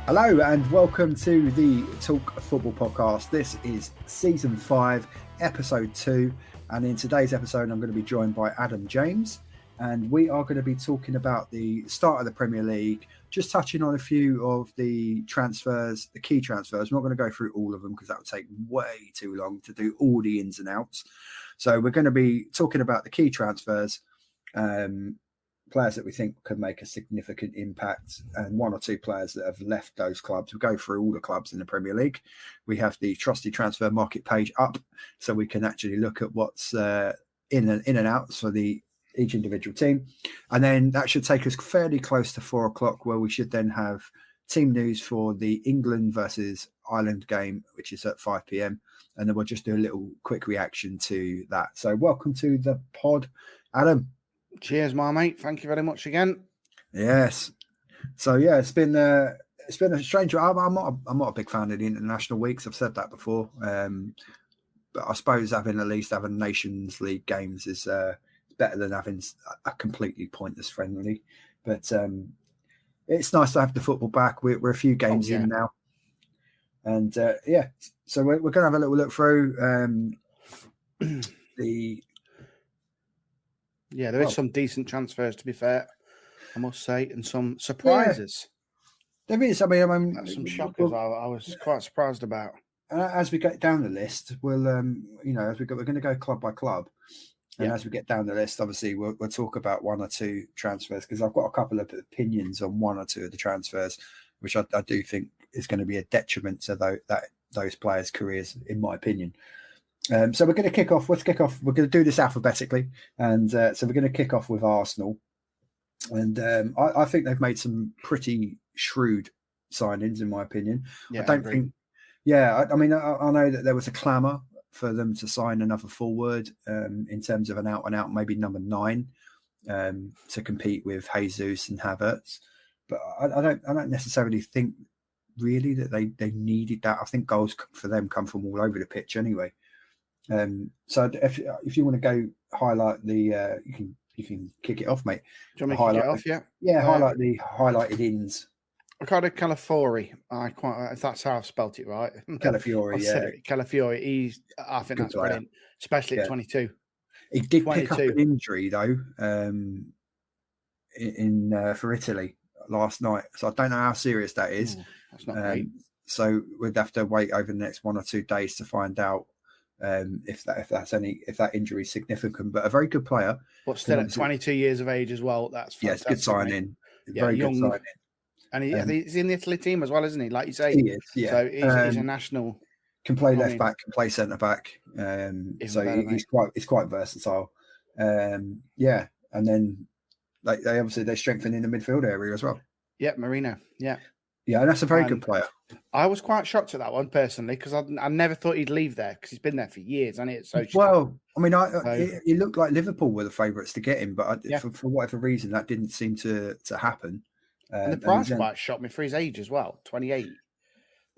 Hello and welcome to the Talk Football Podcast. This is Season 5, Episode 2. And in today's episode, I'm going to be joined by Adam James. And we are going to be talking about the start of the Premier League, just touching on a few of the transfers, the key transfers. I'm not going to go through all of them because that would take way too long to do all the ins and outs. So we're going to be talking about the key transfers, players that we think could make a significant impact, and one or two players that have left those clubs. We'll go through all the clubs in the Premier League. We have the trusty transfer market page up, so we can actually look at what's in and outs for each individual team. And then that should take us fairly close to 4 o'clock, where we should then have team news for the England versus Ireland game, which is at 5 p.m. And then we'll just do a little quick reaction to that. So welcome to the pod, Adam. Cheers, my mate. Thank you very much again. Yes. So yeah, it's been a strange. I'm not a big fan of the international weeks. I've said that before. But I suppose having Nations League games is better than having a completely pointless friendly. But it's nice to have the football back. We're a few games in now, and so we're going to have a little look through there is some decent transfers, to be fair, I must say, and some surprises. Yeah, there is. I mean, that's some shockers. I was quite surprised about. As we get down the list, we'll, we're going to go club by club, and as we get down the list, obviously we'll talk about one or two transfers, because I've got a couple of opinions on one or two of the transfers, which I do think is going to be a detriment to those players' careers, in my opinion. So we're going to kick off. Let's kick off. We're going to do this alphabetically, and so we're going to kick off with Arsenal. And I think they've made some pretty shrewd signings, in my opinion. Yeah, I don't think. Yeah, I mean, I know that there was a clamour for them to sign another forward in terms of an out-and-out, maybe number 9, to compete with Jesus and Havertz. But I don't necessarily think really that they needed that. I think goals for them come from all over the pitch anyway. So if you want to go highlight the you can kick it off, mate. Do you want me to kick it off? Highlight the highlighted ins. Ricardo Calafiori, if that's how I've spelt it right. Calafiori, Calafiori. I think that's brilliant, especially at 22. He did 22. Pick up an injury though, for Italy last night. So I don't know how serious that is. That's not great. So we'd have to wait over the next 1 or 2 days to find out if that injury is significant. But a very good player. But still at 22 years of age as well. That's fantastic. It's good signing. Very young. Good signing. And he's in the Italy team as well, isn't he? Like you say, he is. Yeah. So he's a national. Can play left back, can play centre back. So he's quite versatile. And then they strengthen in the midfield area as well. Yeah, Marino. Yeah. Yeah, and that's a very good player. I was quite shocked at that one personally, because I never thought he'd leave there, because he's been there for years, hasn't he? So I mean, it looked like Liverpool were the favourites to get him, but for whatever reason, that didn't seem to happen. And the price quite shocked me for his age as well, 28.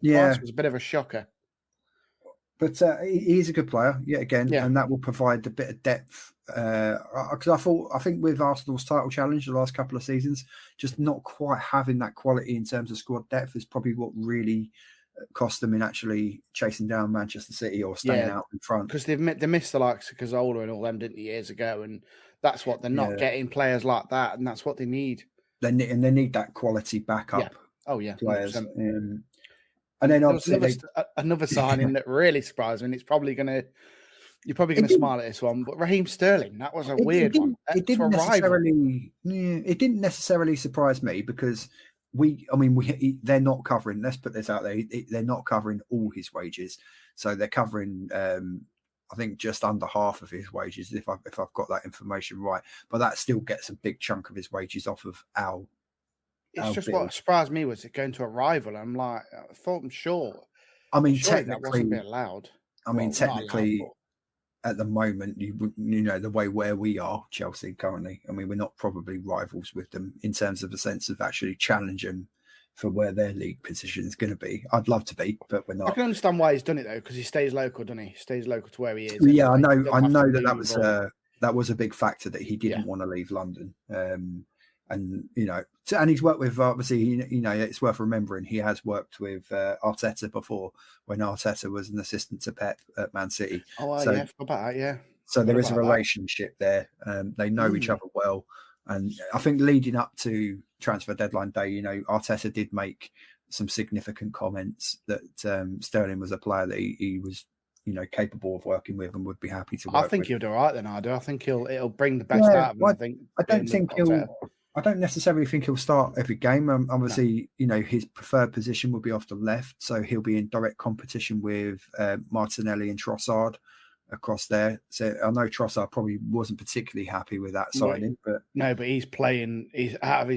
The price was a bit of a shocker. But he's a good player, yet again, and that will provide a bit of depth. Because I think with Arsenal's title challenge the last couple of seasons, just not quite having that quality in terms of squad depth is probably what really cost them in actually chasing down Manchester City or staying out in front. Because they missed the likes of Cazorla and all them, didn't they, years ago? And that's what they're not getting, players like that, and that's what they need. They need that quality backup. Yeah. Oh yeah, players. And then obviously another signing that really surprised me. And you're probably going to smile at this one, but Raheem Sterling, that was a weird one. It didn't necessarily surprise me, because they're not covering. Let's put this out there. They're not covering all his wages, so they're covering. I think just under half of his wages, if I've got that information right. But that still gets a big chunk of his wages off of Al. It's just what surprised me was it going to a rival. I'm like, I thought, I'm sure. I mean, technically, that wasn't be allowed. I mean, technically, at the moment, the way where we are, Chelsea currently. I mean, we're not probably rivals with them in terms of a sense of actually challenging for where their league position is going to be. I'd love to be, but we're not. I can understand why he's done it though, because he stays local, doesn't he? He stays local to where he is. Yeah, I know that was a big factor that he didn't want to leave London. and and he's worked with, obviously, it's worth remembering he has worked with Arteta before when Arteta was an assistant to Pep at Man City. Oh, so, yeah, I forgot about that, yeah. So there is a relationship there. They know each other well. And I think leading up to transfer deadline day, Arteta did make some significant comments that Sterling was a player that he was, capable of working with and would be happy to work with. I think he'll do all right then, it'll bring the best out of him, I think. I don't necessarily think he'll start every game. Obviously, his preferred position will be off the left, so he'll be in direct competition with Martinelli and Trossard across there. So I know Trossard probably wasn't particularly happy with that signing, but he's playing. He's out of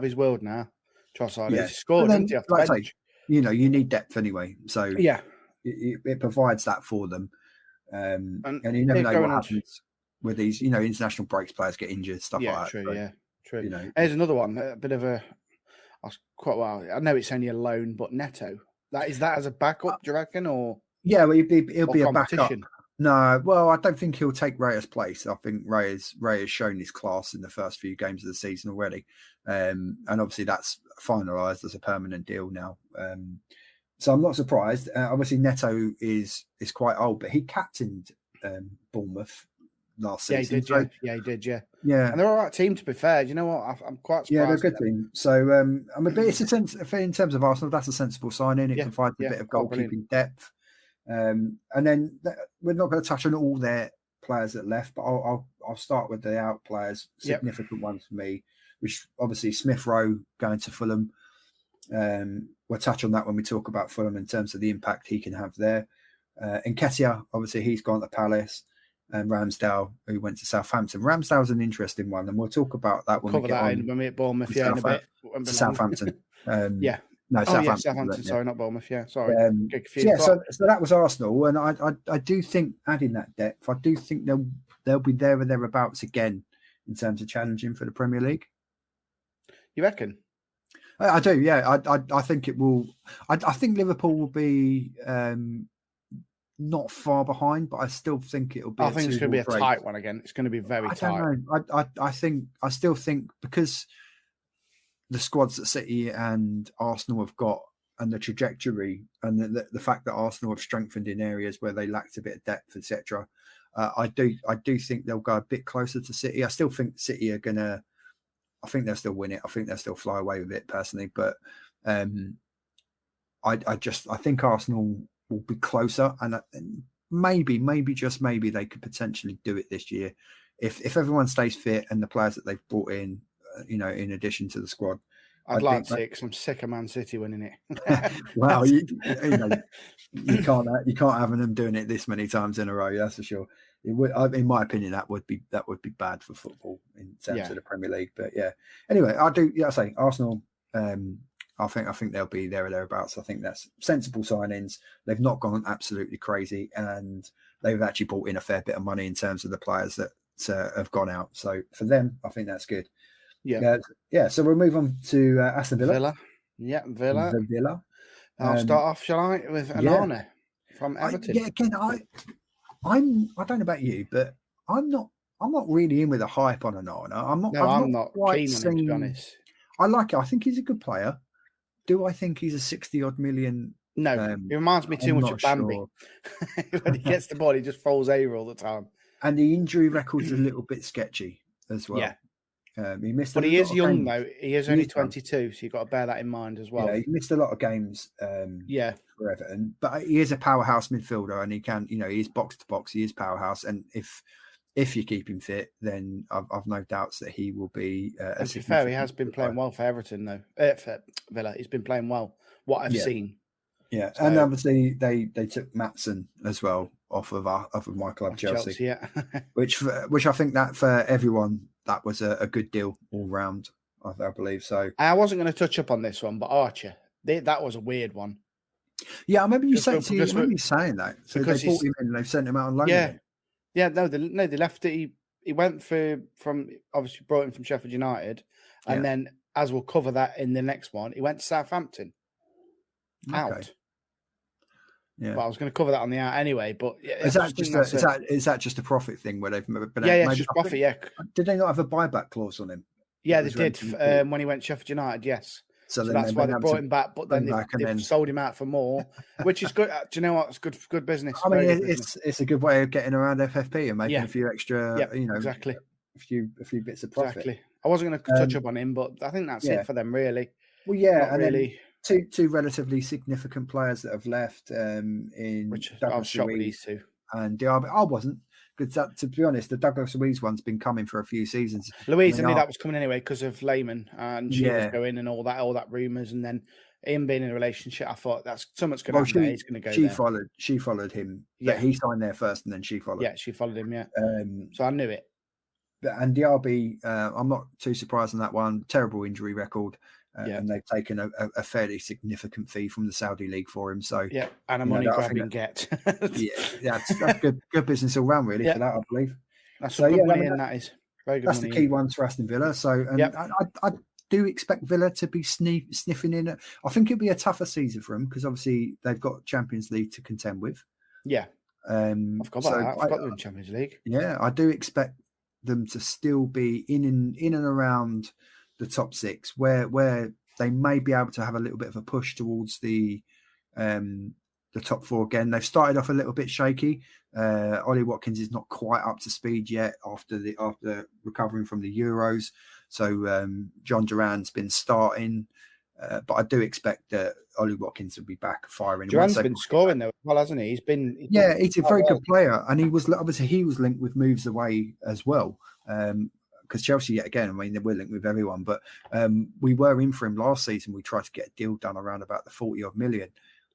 his world now. Trossard, yeah, he scored, didn't he? Off the bench. You need depth anyway, so yeah, it provides that for them. And you never know what happens with these, international breaks. Players get injured, stuff like that. True, so, true. There's another one, a bit of a. Quite well. I know it's only a loan, but Neto. Is that as a backup? Do you reckon, or yeah, well, he'll be a backup. No, well, I don't think he'll take Raya's place. I think Raya's shown his class in the first few games of the season already, and obviously that's finalised as a permanent deal now. So I'm not surprised. Obviously, Neto is quite old, but he captained Bournemouth last season. He did. Yeah, and they're all right team, to be fair. You know what? I'm quite surprised. Yeah, they're a good team. So, it's in terms of Arsenal, that's a sensible signing. It provides a bit of goalkeeping depth. And then we're not going to touch on all their players that left, but I'll start with the out players, significant ones for me, which obviously Smith Rowe going to Fulham. We'll touch on that when we talk about Fulham in terms of the impact he can have there. Nketiah, obviously he's gone to Palace, and Ramsdale, who went to Southampton. Ramsdale's an interesting one, and we'll talk about that when we get on. When we at Bournemouth, in a bit. Southampton. Southampton. Sorry, not Bournemouth. Yeah, sorry. So that was Arsenal, and I do think adding that depth, I do think they'll be there or thereabouts again in terms of challenging for the Premier League. You reckon? I do. Yeah, I think it will. I think Liverpool will be not far behind, but I still think it'll be. I think it's going to be a tight one again. It's going to be very tight. I don't know. I still think because the squads that City and Arsenal have got, and the trajectory, and the fact that Arsenal have strengthened in areas where they lacked a bit of depth, etc. I do think they'll go a bit closer to City. I still think City are gonna. I think they'll still win it. I think they'll still fly away with it personally, but I think Arsenal will be closer, and maybe just maybe they could potentially do it this year if everyone stays fit and the players that they've brought in, in addition to the squad. I'd like to, because I'm sick of Man City winning it. Well, you can't have them doing it this many times in a row. That's for sure. It would, in my opinion, that would be bad for football in terms of the Premier League. But yeah, anyway, I say Arsenal. I think they'll be there or thereabouts. I think that's sensible signings. They've not gone absolutely crazy, and they've actually brought in a fair bit of money in terms of the players that have gone out. So for them, I think that's good. Yeah. So we'll move on to Aston Villa. Villa. I'll start off, shall I, with Anana from Everton. Again, I don't know about you, but I'm not really in with the hype on Anana. I'm not quite keen on him, to be honest. I like it. I think he's a good player. Do I think he's a 60-odd million? No, he reminds me too much of Bambi. Sure. When he gets the ball, he just falls over all the time. And the injury record's a little bit sketchy as well. Yeah. He missed. But he is young though. He is only 22, so you've got to bear that in mind as well. Yeah, he missed a lot of games. For Everton, but he is a powerhouse midfielder, and he can. He is box to box. He is powerhouse, and if you keep him fit, then I've no doubts that he will be. And to be fair, he has been playing well for Everton though. For Villa, he's been playing well. What I've seen. Yeah, so, and obviously they took Maatsen as well off of my club Chelsea. Yeah, which I think that for everyone that was a good deal all round. I believe so. I wasn't going to touch up on this one, but Archer, that was a weird one. Yeah, I remember you saying that. So they brought him in and they've sent him out on loan. Yeah. No, they left it. He went from obviously brought him from Sheffield United, and then as we'll cover that in the next one, he went to Southampton. Out. Yeah, well, I was going to cover that on the out anyway, but is that just a profit thing where they've been just profit? Yeah, did they not have a buyback clause on him? Yeah, they did when he went to Sheffield United. Yes, so then that's why they brought him back. But then they've sold him out for more, which is good. Do you know what? It's good business. I mean, it's a good way of getting around FFP and making a few extra, exactly, a few bits of profit. Exactly. I wasn't going to touch up on him, but I think that's it for them, really. Well, yeah, and really. Then two relatively significant players that have left which I was shocked with these two. And Diaby. I wasn't, because to be honest, the Douglas Luiz one's been coming for a few seasons. Louise, I knew that was coming anyway because of Lehman, and she was going and all that rumours, and then him being in a relationship. I thought that's something's going to happen. He's going to go. She followed him. Yeah, he signed there first, and then she followed. Yeah, she followed him. Yeah, so I knew it. And Diaby, I'm not too surprised on that one. Terrible injury record. And they've taken a fairly significant fee from the Saudi league for him. So and a money grabbing get. that's good business all round, really, for that, I believe. That's good money, and that is very good. That's the key ones for Aston Villa. So, I do expect Villa to be sniffing in. I think it'll be a tougher season for them because obviously they've got Champions League to contend with. Yeah, I've got that. I've got them in Champions League. Yeah, I do expect them to still be in and around the top six, where they may be able to have a little bit of a push towards the top four again. They've started off a little bit shaky. Ollie Watkins is not quite up to speed yet after recovering from the Euros. So John Duran's been starting, but I do expect that Ollie Watkins will be back firing. Duran's been scoring though, well, hasn't he? He's a very good player, and he was linked with moves away as well. Because Chelsea, yet again, I mean, they were linked with everyone, but we were in for him last season. We tried to get a deal done around about the 40-odd million.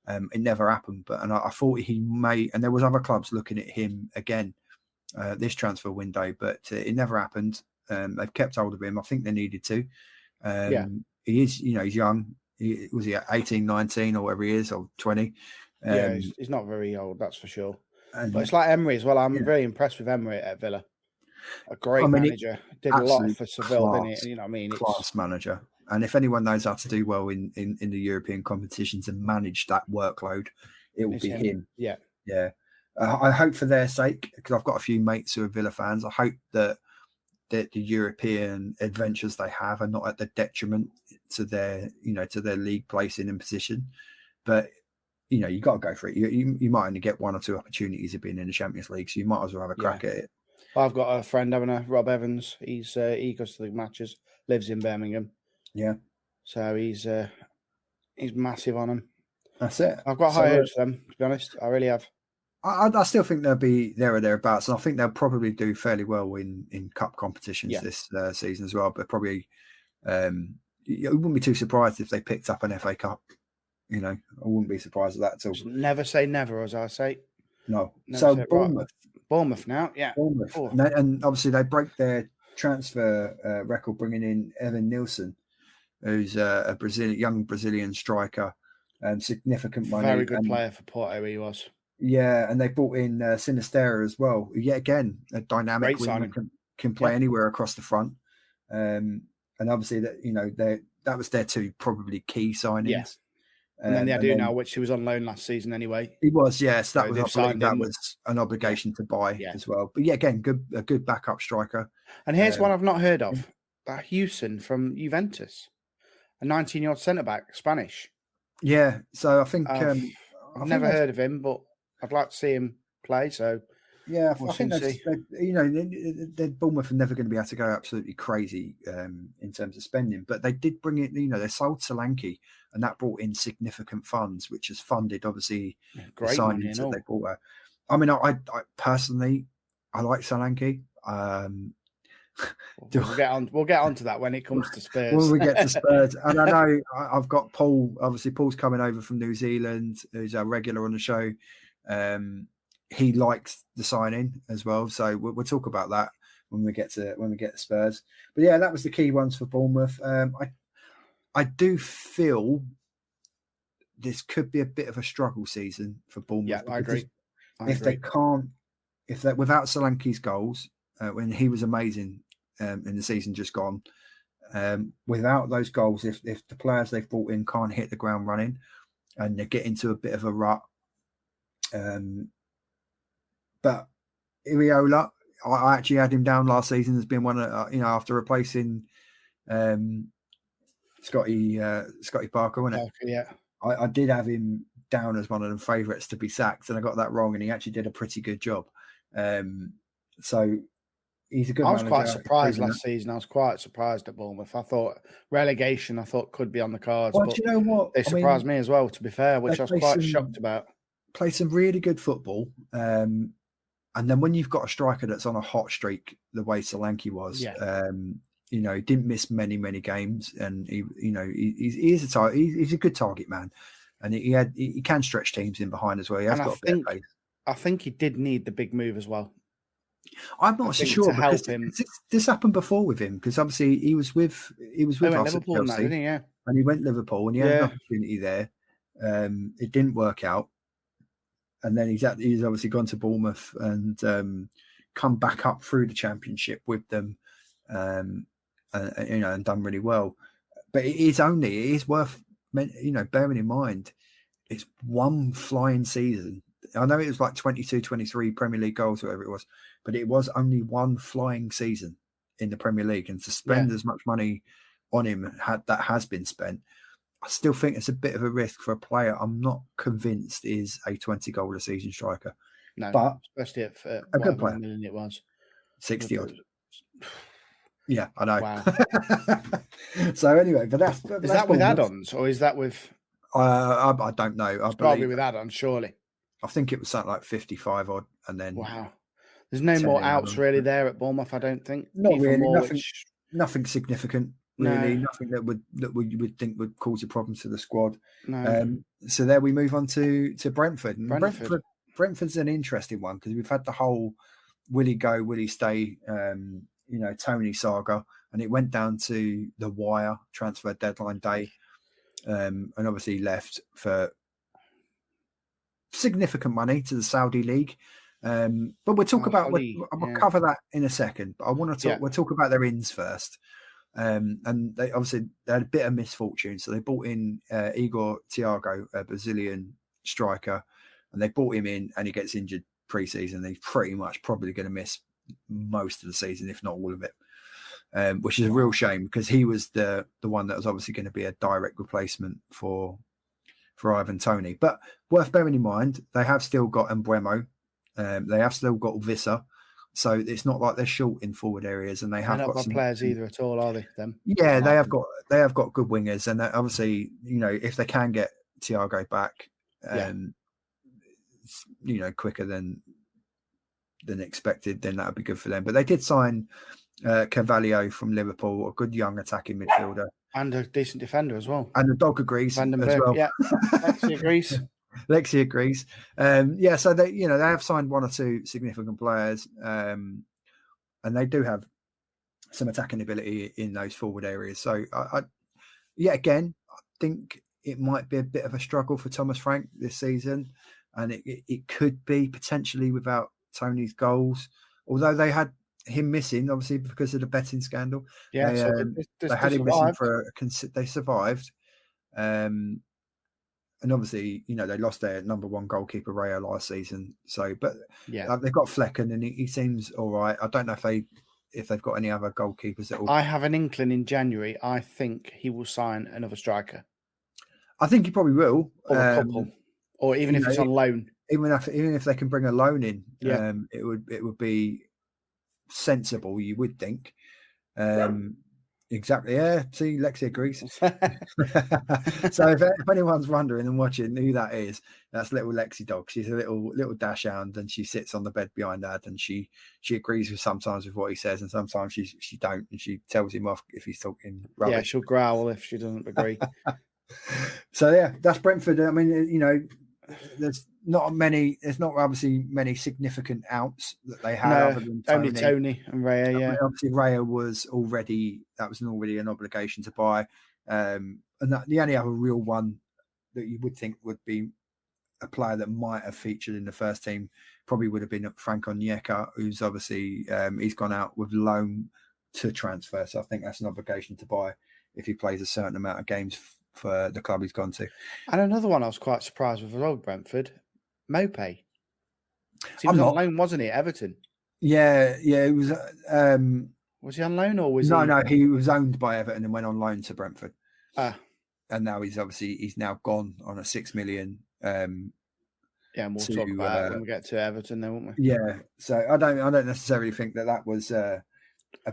It never happened, and I thought he may, and there was other clubs looking at him again this transfer window, but it never happened. They've kept hold of him. I think they needed to. He is, he's young. Was he at 18, 19, or whatever he is, or 20? He's not very old, that's for sure. But it's like Emery as well. I'm very impressed with Emery at Villa. A great manager. Did a lot for Seville, didn't he? You know what I mean? Class manager. And if anyone knows how to do well in the European competitions and manage that workload, it will be him. Yeah. Yeah. I hope for their sake, because I've got a few mates who are Villa fans, I hope that the European adventures they have are not at the detriment to their league placing and position. But you got to go for it. You might only get one or two opportunities of being in the Champions League, so you might as well have a crack at it. I've got a friend, Rob Evans. He goes to the matches, lives in Birmingham. Yeah. So he's massive on them. That's it. I've got high hopes for them, to be honest. I really have. I still think they'll be there or thereabouts, and I think they'll probably do fairly well in cup competitions this season as well. But probably, you wouldn't be too surprised if they picked up an FA Cup. I wouldn't be surprised at that at all. Just never say never, as I say. No. So Bournemouth now, yeah. Bournemouth. And obviously they break their transfer record, bringing in Evan Nilsson, who's a young Brazilian striker, significant money. Very good player for Porto, he was. Yeah, and they brought in Sinistera as well. Yet again, a dynamic winger, can play anywhere across the front. And obviously that was their two probably key signings. Yeah. And then they do now, which he was on loan last season anyway. He was, yes. That was an obligation to buy as well. But yeah, again, a good backup striker. And here's one I've not heard of: Houston from Juventus, a 19-year-old centre back, Spanish. Yeah, so I think I've never heard of him, but I'd like to see him play. So yeah, I think Bournemouth are never going to be able to go absolutely crazy in terms of spending, but they did bring it. They sold Solanke, and that brought in significant funds, which has funded obviously the signings that they bought. I mean, I personally, I like Solanke. We'll get on to that when it comes to Spurs. When we get to Spurs, and I know I've got Paul. Obviously, Paul's coming over from New Zealand, who's a regular on the show. He likes the signing as well, so we'll talk about that when we get to Spurs. But yeah, that was the key ones for Bournemouth. I do feel this could be a bit of a struggle season for Bournemouth. Yeah, I agree. If they without Solanke's goals, when he was amazing in the season just gone, without those goals, if the players they've brought in can't hit the ground running and they get into a bit of a rut. But Iriola, I actually had him down last season as being one of, after replacing Scotty Parker, wasn't it? Yeah. I did have him down as one of the favourites to be sacked, and I got that wrong, and he actually did a pretty good job. So he's a good manager. I was quite surprised last season. I was quite surprised at Bournemouth. I thought relegation, could be on the cards. Well, but do you know what? They surprised me as well, to be fair, which I was quite shocked about. Play some really good football. And then when you've got a striker that's on a hot streak, the way Solanke was, he didn't miss many games, and he's a good target man, and he can stretch teams in behind as well. He has got a bit of pace. I think he did need the big move as well. I'm not so sure because this happened before with him, because obviously he was with us Liverpool at Chelsea, didn't he? Yeah, and he went Liverpool, and he had an opportunity there. It didn't work out, and then he's obviously gone to Bournemouth and come back up through the Championship with them, and done really well. But it is worth bearing in mind, it's one flying season. I know it was like 22, 23 Premier League goals, whatever it was, but it was only one flying season in the Premier League. And to spend as much money on him that has been spent, I still think it's a bit of a risk for a player I'm not convinced is a 20-goal a season striker. No, but especially at a good player. Million it was 60 odd. Yeah, I know. Wow. So anyway, but that's that with add-ons, or is that with? I don't know. Probably with add-ons, surely. I think it was something like 55 odd, and then there's no more outs really there at Bournemouth. I don't think. Not really. Nothing significant. Really, nothing that you would think would cause a problem to the squad. No. So there we move on to Brentford. Brentford's an interesting one because we've had the whole will he go, will he stay, Tony saga, and it went down to the wire transfer deadline day, and obviously left for significant money to the Saudi League. But we'll talk about we'll cover that in a second. But I want to talk. We'll talk about their ins first. And they had a bit of misfortune, so they brought in Igor Thiago, a Brazilian striker, and they brought him in, and he gets injured pre-season. He's pretty much probably going to miss most of the season, if not all of it, which is a real shame because he was the one that was obviously going to be a direct replacement for Ivan Toney. But worth bearing in mind, they have still got Mbeumo, they have still got Visser. So it's not like they're short in forward areas, and they have got some players either at all, are they? Them? Yeah, they have got good wingers, and obviously, if they can get Thiago back, quicker than expected, then that would be good for them. But they did sign Carvalho from Liverpool, a good young attacking midfielder, and a decent defender as well. And the dog agrees as well. Yeah, Lexi agrees. Lexi agrees. So they have signed one or two significant players, and they do have some attacking ability in those forward areas. So again, I think it might be a bit of a struggle for Thomas Frank this season, and it could be potentially without Tony's goals, although they had him missing obviously because of the betting scandal. Yeah, they had him missing they survived. And obviously, they lost their number one goalkeeper, Rayo, last season. So, but they've got Flecken, and he seems all right. I don't know if they've got any other goalkeepers that will. I have an inkling in January. I think he will sign another striker. I think he probably will, or a couple, or even if it's on loan. Even if they can bring a loan in, it would be sensible. You would think. Exactly. Yeah. See, Lexi agrees. So if anyone's wondering and watching who that is, that's little Lexi dog. She's a little dash hound, and she sits on the bed behind Dad, and she agrees sometimes with what he says, and sometimes she don't, and she tells him off if he's talking rubbish. Yeah, she'll growl if she doesn't agree. So that's Brentford. I mean, there's not obviously many significant outs that they had other than only Tony and Raya. Yeah, obviously Raya was already an obligation to buy, and that the only other real one that you would think would be a player that might have featured in the first team probably would have been Frank Onyeka, who's obviously he's gone out with loan to transfer, so I think that's an obligation to buy if he plays a certain amount of games for the club he's gone to. And another one I was quite surprised with old Brentford, Mopé. He was on loan, wasn't he, at Everton? Yeah, it was. Was he on loan or was No, he? no, he was owned by Everton and went on loan to Brentford. Ah, And now he's now gone on a 6 million. yeah, and we'll talk about it when we get to Everton, then, won't we? Yeah, so I don't necessarily think that was a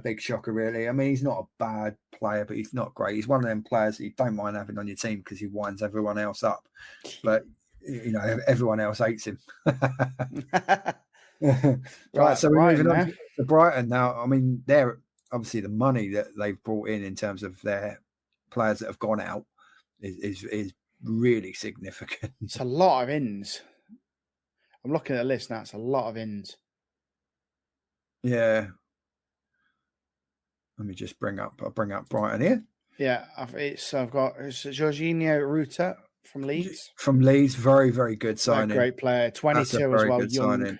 big shocker, really. I mean, he's not a bad player, but he's not great. He's one of them players that you don't mind having on your team because he winds everyone else up. But everyone else hates him. Right, so we're moving on to Brighton now. I mean, they're obviously the money that they've brought in terms of their players that have gone out is really significant. It's a lot of ins. I'm looking at the list now. It's a lot of ins. Yeah. Let me just bring up Brighton here. Yeah, I've got Jorginho Ruta from Leeds. From Leeds, very, very good signing. Great player, 22 as well, young. Signing.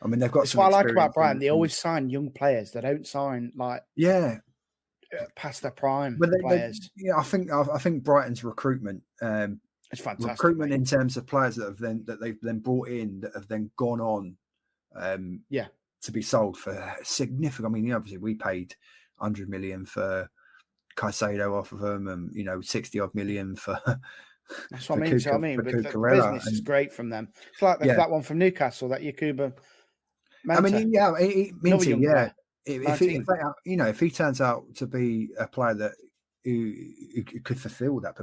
I mean, they've got. That's what I like about Brighton. They always sign young players. They don't sign past their prime players. I think Brighton's recruitment. It's fantastic. Recruitment in terms of players that they've then brought in that have then gone on. To be sold for significant. I mean, obviously we paid 100 million for Caicedo off of them, and 60 odd million for. That's what I mean. But the business is great from them. It's like that one from Newcastle, that Yakuba. I mean, Minty, yeah. If he turns out to be a player that who could fulfil that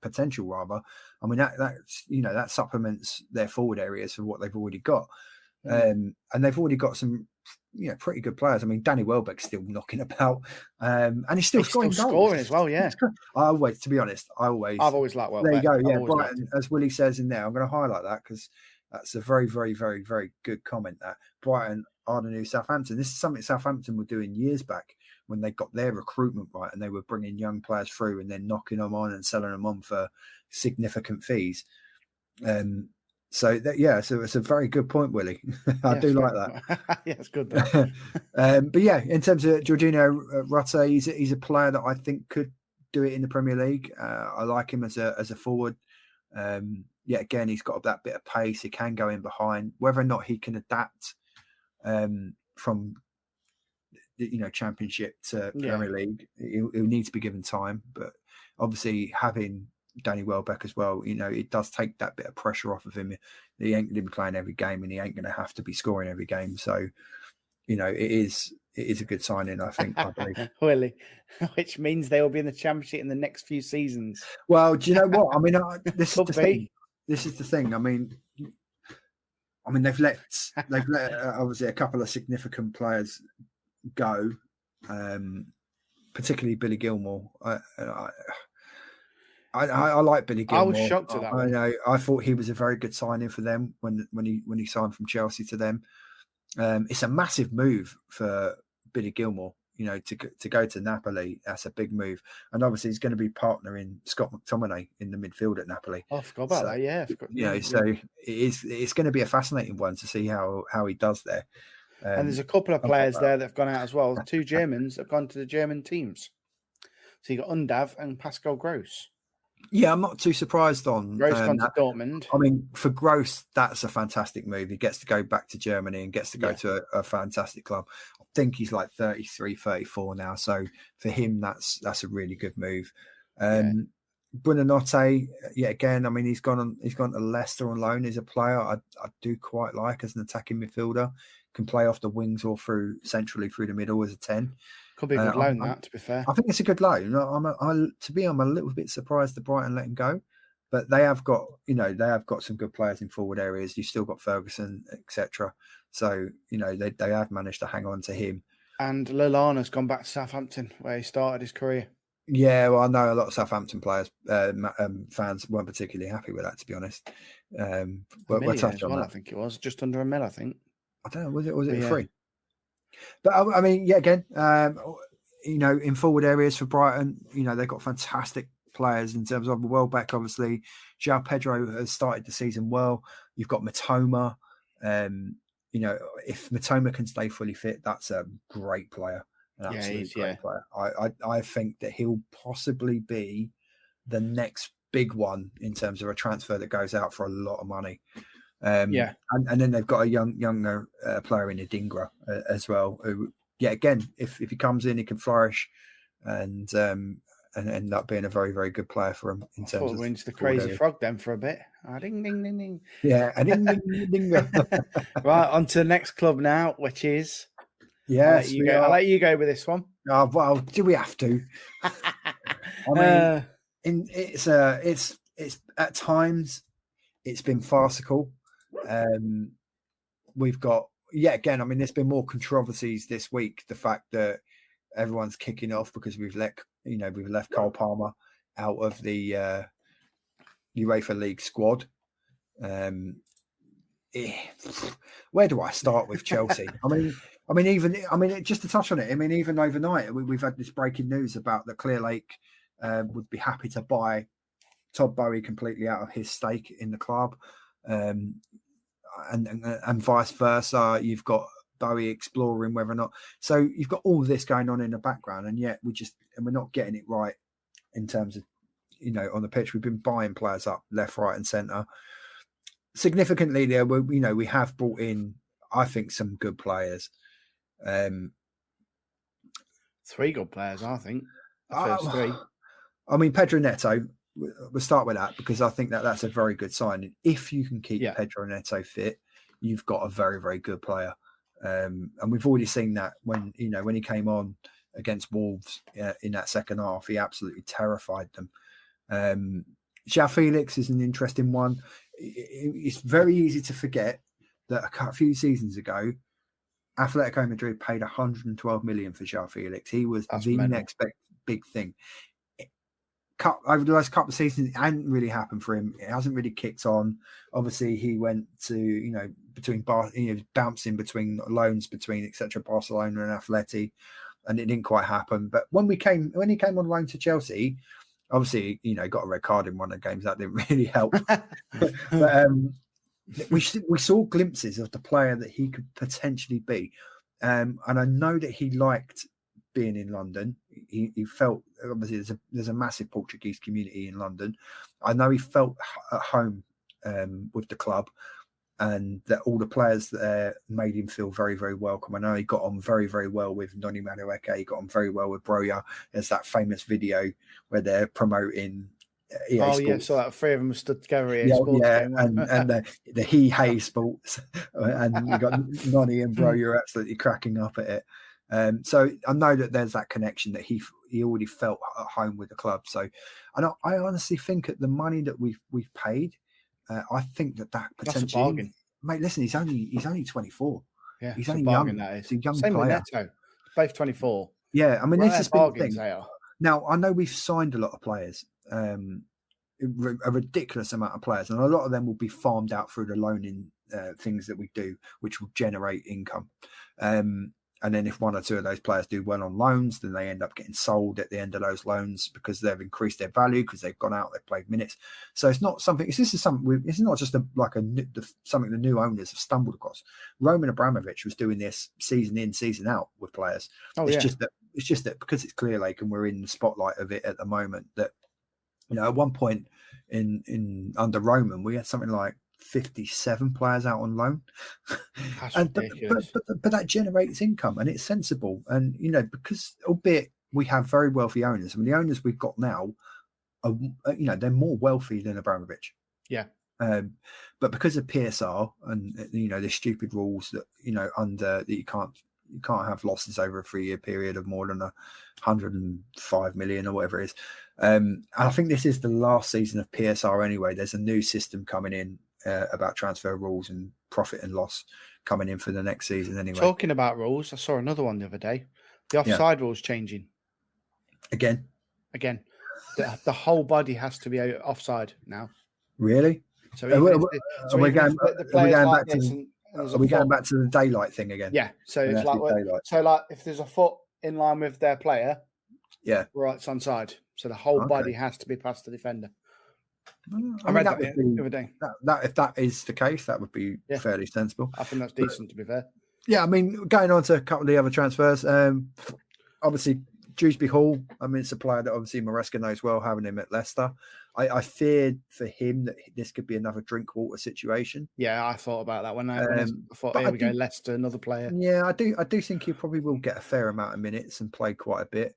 potential, rather, I mean that supplements their forward areas for what they've already got. And they've already got some, pretty good players. I mean, Danny Welbeck's still knocking about, and he's still scoring as well. Yeah, I've always liked Welbeck. There you go. Yeah, Brighton, as Willie says in there, I'm going to highlight that because that's a very, very, very, very good comment. That Brighton are the new Southampton. This is something Southampton were doing years back when they got their recruitment right, and they were bringing young players through and then knocking them on and selling them on for significant fees. So it's a very good point, Willie. I do like that. Yeah, it's good. But yeah, in terms of Jorginho Ruta, he's a player that I think could do it in the Premier League. I like him as a forward. Again, he's got that bit of pace. He can go in behind. Whether or not he can adapt from Championship to Premier League, he'll need to be given time. But obviously, having Danny Welbeck as well, it does take that bit of pressure off of him. He ain't going to be playing every game, and he ain't going to have to be scoring every game. So, it is a good signing, I think. I believe. Willie, which means they will be in the Championship in the next few seasons. Well, do you know what? I mean, this is the thing. This is the thing. I mean, they've let obviously a couple of significant players go, particularly Billy Gilmore. I like Billy Gilmore. I was shocked at that. I know. I thought he was a very good signing for them when he signed from Chelsea to them. It's a massive move for Billy Gilmore. To go to Napoli. That's a big move, and obviously he's going to be partnering Scott McTominay in the midfield at Napoli. I forgot about that. Yeah, so it's going to be a fascinating one to see how he does there. And there's a couple of players there that have gone out as well. 2 Germans have gone to the German teams. So you got Undav and Pascal Gross. Yeah, I'm not too surprised on Gross gone to Dortmund. I mean, for Gross, that's a fantastic move. He gets to go back to Germany and gets to go to a fantastic club. I think he's like 33, 34 now. So for him, that's a really good move. Buonanotte, again, I mean, he's gone to Leicester on loan. He's a player I do quite like as an attacking midfielder. Can play off the wings or centrally through the middle as a 10. Could be a good loan, to be fair. I think it's a good loan. I'm a little bit surprised that Brighton let him go, but they have got some good players in forward areas. You've still got Ferguson, etc. So they have managed to hang on to him. And Lallana's gone back to Southampton, where he started his career. Yeah, well, I know a lot of Southampton players, fans weren't particularly happy with that, to be honest. But we'll touch on that. I think it was just under $1 million. I think. I don't know. Was it free? But I mean, again, in forward areas for Brighton, they've got fantastic players in terms of Welbeck, obviously. João Pedro has started the season well. You've got Matoma. If Matoma can stay fully fit, that's a great player. An absolute great player. I think that he'll possibly be the next big one in terms of a transfer that goes out for a lot of money. And then they've got a younger player in Adingra as well, who yeah, again, if he comes in, he can flourish and end up being a very, very good player for him in terms of we're into the crazy frog then for a bit. Ding, ding, ding, ding. Yeah, ding, ding, ding, ding. Right, on to the next club now, which is Yes, I'll let you go with this one. Well, do we have to? I mean, it's at times it's been farcical. We've got again. I mean, there's been more controversies this week. The fact that everyone's kicking off because we've left Cole Palmer out of the UEFA League squad. Where do I start with Chelsea? I mean, just to touch on it. I mean, even overnight, we've had this breaking news about that Clear Lake would be happy to buy Todd Bowie completely out of his stake in the club, and vice versa. You've got Bowie exploring whether or not. So you've got all this going on in the background, and yet we're not getting it right in terms of on the pitch. We've been buying players up left, right, and centre. Significantly, there we have brought in, I think, some good players. 3 good players, I think. The first 3. I mean, Pedro Neto. We'll start with that because I think that's a very good sign. If you can keep Pedro Neto fit, you've got a very, very good player. And we've already seen that when he came on against Wolves in that second half, he absolutely terrified them. João Felix is an interesting one. It's very easy to forget that a few seasons ago, Atletico Madrid paid 112 million for João Felix. He was next big thing. Over the last couple of seasons, it hadn't really happened for him. It hasn't really kicked on. Obviously, he went to bouncing between loans between etc. Barcelona and Atleti, and it didn't quite happen. But when he came on loan to Chelsea, obviously got a red card in one of the games. That didn't really help. But we saw glimpses of the player that he could potentially be, and I know that he liked being in London. He felt, obviously there's a massive Portuguese community in London. I know he felt at home with the club, and that all the players there made him feel very, very welcome. I know he got on very, very well with Noni Madueke. He got on very well with Broja. There's that famous video where they're promoting EA Sports. Yeah, so that 3 of them stood together at EA Sports game, and the He Sports, and you got Noni and Broja absolutely cracking up at it. So I know that there's that connection that he already felt at home with the club. So, and I honestly think at the money that we've paid, I think that potentially, that's a bargain. Mate, listen, he's only 24. Yeah, he's only young. That is. He's a young Same player. With Neto, both 24. Yeah, I mean, this is the thing. They are. Now I know we've signed a lot of players, a ridiculous amount of players, and a lot of them will be farmed out through the loaning things that we do, which will generate income. And then if 1 or 2 of those players do well on loans, then they end up getting sold at the end of those loans because they've increased their value because they've gone out, they've played minutes. So it's not something. This is something. It's not just something the new owners have stumbled across. Roman Abramovich was doing this season in, season out with players. It's just that because it's Clear Lake and we're in the spotlight of it at the moment. That at one point in under Roman, we had something like 57 players out on loan. But that generates income and it's sensible. And because albeit we have very wealthy owners, I mean the owners we've got now are they're more wealthy than Abramovich. Yeah. But because of PSR and the stupid rules that under that you can't have losses over a 3-year period of more than 105 million or whatever it is. And I think this is the last season of PSR anyway. There's a new system coming in about transfer rules and profit and loss coming in for the next season anyway. Talking about rules, I saw another one the other day. The offside rules changing. Again. The whole body has to be offside now. Really? So are we going back to the daylight thing again? Yeah. So it's like if there's a foot in line with their player, right, it's onside. So the whole body has to be past the defender. I read that the other day. That if that is the case, that would be fairly sensible. I think that's decent, to be fair. Yeah, I mean, going on to a couple of the other transfers, obviously Dewsbury Hall, I mean, it's a player that obviously Maresca knows well, having him at Leicester. I feared for him that this could be another Drinkwater situation. Yeah, I thought about that when I thought, here we go, Leicester, another player. Yeah, I do think he probably will get a fair amount of minutes and play quite a bit.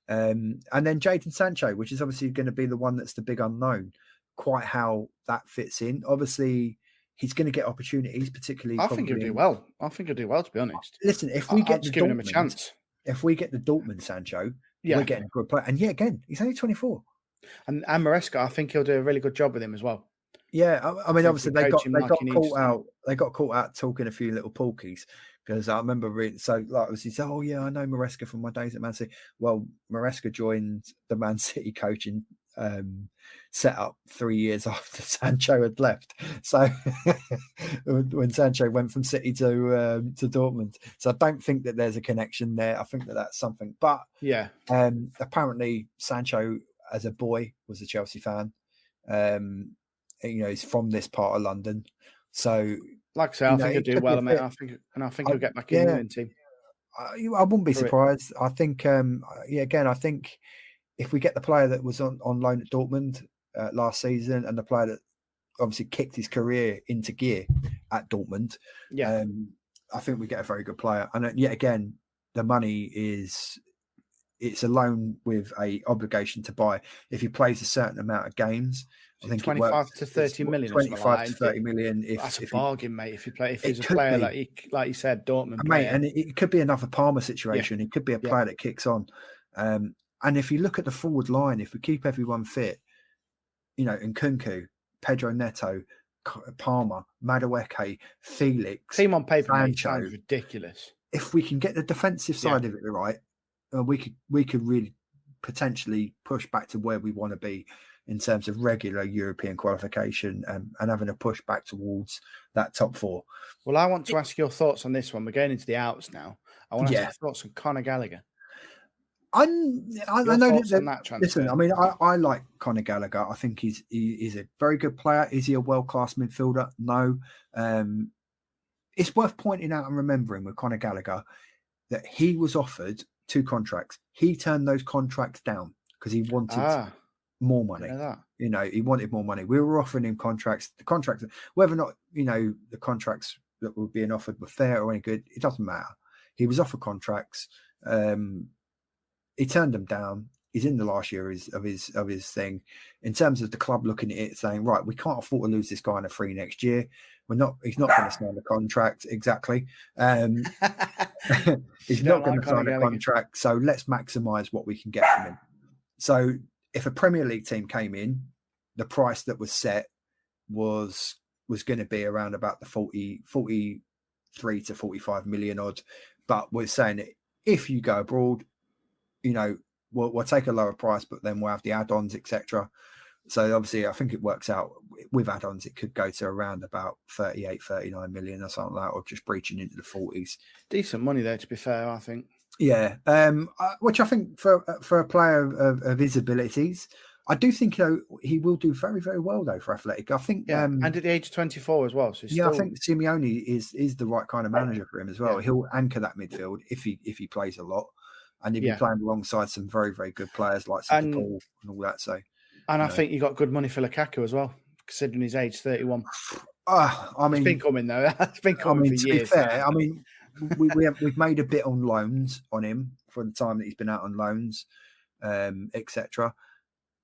And then Jadon Sancho, which is obviously going to be the one that's the big unknown, quite how that fits in. Obviously, he's going to get opportunities, particularly. I think he'll do well. To be honest. Listen, if we get giving him a chance, if we get the Dortmund Sancho, we're getting a good player. And yeah, again, he's only 24. And Maresca, I think he'll do a really good job with him as well. Yeah, I mean, obviously they got caught out. They got caught out talking a few little porkies because I remember reading. So, like, obviously, said, "Oh yeah, I know Maresca from my days at Man City." Well, Maresca joined the Man City coaching setup 3 years after Sancho had left. So, when Sancho went from City to Dortmund, so I don't think that there's a connection there. I think that that's something. But yeah, apparently Sancho as a boy was a Chelsea fan. He's from this part of London, so like I say, I think he'll do well, mate. I think he'll get back in the winning team. I wouldn't be surprised. I think, again, I think if we get the player that was on loan at Dortmund last season and the player that obviously kicked his career into gear at Dortmund, I think we get a very good player. And yet again, the money it's a loan with a obligation to buy. If he plays a certain amount of games, I think 25 to 30 million. 25 to 30 million. That's a bargain, mate. If he's a player like you said, Dortmund, mate, and it could be another Palmer situation. It could be a player that kicks on. And if you look at the forward line, if we keep everyone fit, Nkunku, Pedro Neto, Palmer, Madueke, Felix, team on paper, Sancho, mate, sounds ridiculous. If we can get the defensive side of it right, we could really potentially push back to where we want to be in terms of regular European qualification and having a push back towards that top four. Well, I want to ask your thoughts on this one. We're going into the outs now. I want to ask your thoughts on Conor Gallagher. I know that. Listen, I mean, I like Conor Gallagher. I think he's a very good player. Is he a world-class midfielder? No. It's worth pointing out and remembering with Conor Gallagher that he was offered 2 contracts. He turned those contracts down because he wanted more money. He wanted more money. We were offering him contracts. The contracts, whether or not the contracts that were being offered were fair or any good, it doesn't matter. He was offered contracts. He turned them down. He's in the last year of his thing. In terms of the club looking at it, saying, right, we can't afford to lose this guy on a free next year. He's not going to sign the contract exactly. He's not going to sign a contract. So let's maximise what we can get from him. So if a Premier League team came in, the price that was set was going to be around about the 43 to 45 million odd. But we're saying that if you go abroad, we'll take a lower price, but then we'll have the add-ons, etc. So obviously, I think it works out with add-ons. It could go to around about 38, 39 million or something like that, or just breaching into the 40s. Decent money there, to be fair, I think. Yeah, which I think for a player of his abilities, I do think he will do very, very well though for Athletic. I think, and at the age of 24 as well. So I think Simeone is the right kind of manager for him as well. Yeah. He'll anchor that midfield if he plays a lot, and he'll be playing alongside some very, very good players like Paul and all that. So, I think you got good money for Lukaku as well, considering his age 31. I mean, it's been coming though. It's been coming for years. To be fair, I mean, we've made a bit on loans on him for the time that he's been out on loans, etc.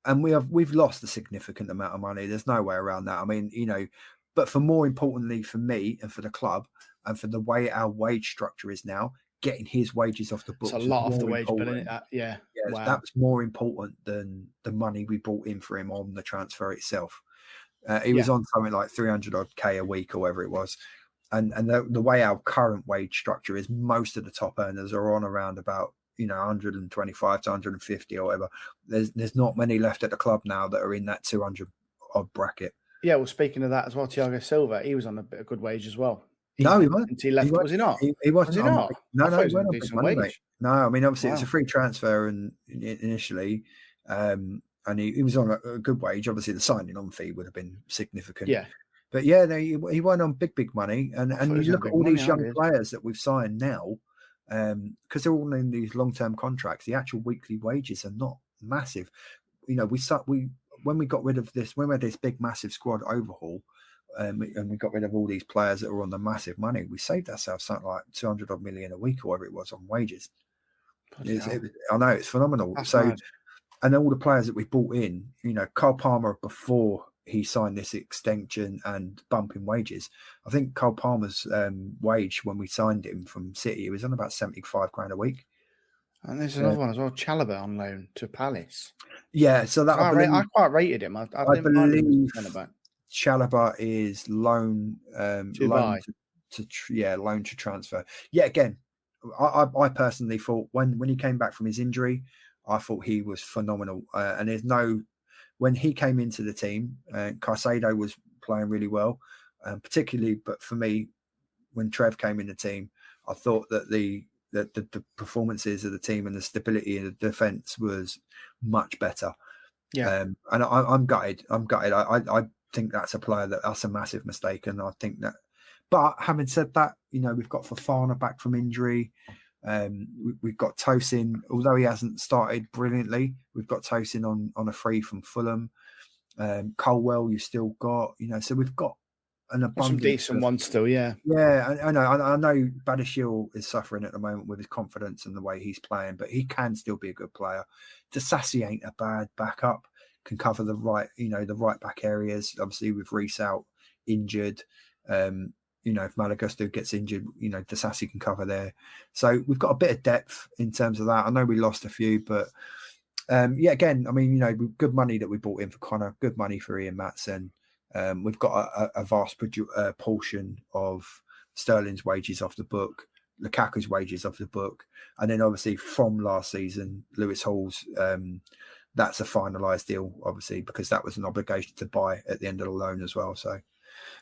And we've lost a significant amount of money. There's no way around that. I mean, but for more importantly for me and for the club and for the way our wage structure is now, getting his wages off the books. It's a lot off the wage bill, isn't it? Yeah. Wow. That was more important than the money we brought in for him on the transfer itself. He was on something like 300 odd K a week or whatever it was. And the way our current wage structure is, most of the top earners are on around about 125 to 150 or whatever. There's not many left at the club now that are in that 200 odd bracket. Yeah, well, speaking of that as well, Thiago Silva, he was on a bit of good wage as well. He wasn't. He left. Was he not? He wasn't. Was he not? No, he went on big money, mate. No, I mean, obviously it was a free transfer and initially, and he was on a good wage. Obviously, the signing on fee would have been significant. Yeah. But he went on big money, and you look at all these young players that we've signed now. because they're all in these long-term contracts. The actual weekly wages are not massive. When we got rid of this, when we had this big massive squad overhaul, and we got rid of all these players that were on the massive money, we saved ourselves something like 200 odd million a week or whatever it was on wages. I know, it's phenomenal. That's so mad. And all the players that we brought in, Carl Palmer, before he signed this extension and bump in wages, I think Carl Palmer's wage when we signed him from City, it was on about 75 grand a week. And there's another one as well, Chalobah on loan to Palace. Yeah, so that I quite rated him. I didn't mind him centre-back. Chalobah is loan to transfer. Yeah, again, I personally thought when he came back from his injury, I thought he was phenomenal. And when he came into the team, Caicedo was playing really well, particularly. But for me, when Trev came in the team, I thought that the performances of the team and the stability in the defence was much better. Yeah, and I'm gutted. I think that's a massive mistake, and I think that. But having said that, we've got Fofana back from injury. We've got Tosin, although he hasn't started brilliantly. We've got Tosin on a free from Fulham. Colwell, you've still got, so we've got an abundance. Some decent ones still, yeah. Yeah, I know Badiashile is suffering at the moment with his confidence and the way he's playing, but he can still be a good player. Disasi ain't a bad backup, can cover the right back areas. Obviously, with Reece out injured, if Malagusto gets injured, Disasi can cover there. So we've got a bit of depth in terms of that. I know we lost a few, but again, I mean, good money that we bought in for Connor, good money for Ian Maatsen. We've got a vast portion of Sterling's wages off the book, Lukaku's wages off the book, and then obviously from last season, Lewis Hall's. That's a finalised deal, obviously, because that was an obligation to buy at the end of the loan as well. So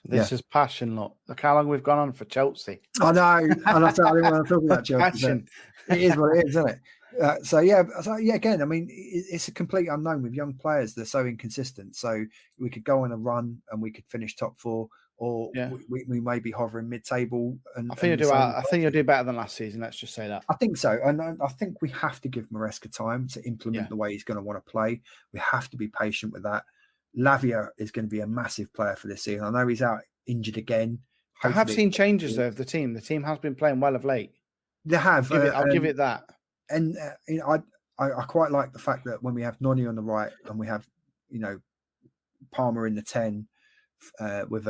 this is passion, look how long we've gone on for Chelsea. I know, and I didn't want to talk about Chelsea. Passion. It is what it is, isn't it? Again, I mean, it's a complete unknown with young players. They're so inconsistent. So we could go on a run and we could finish top four, or we may be hovering mid-table. I think you'll do better than last season. Let's just say that. I think so, and I think we have to give Maresca time to implement the way he's going to want to play. We have to be patient with that. Lavia is going to be a massive player for this season. I know he's out injured again. Hopefully, I have seen changes though of the team. The team has been playing well of late. They have. I'll give it that. And I quite like the fact that when we have Noni on the right and we have Palmer in the 10 with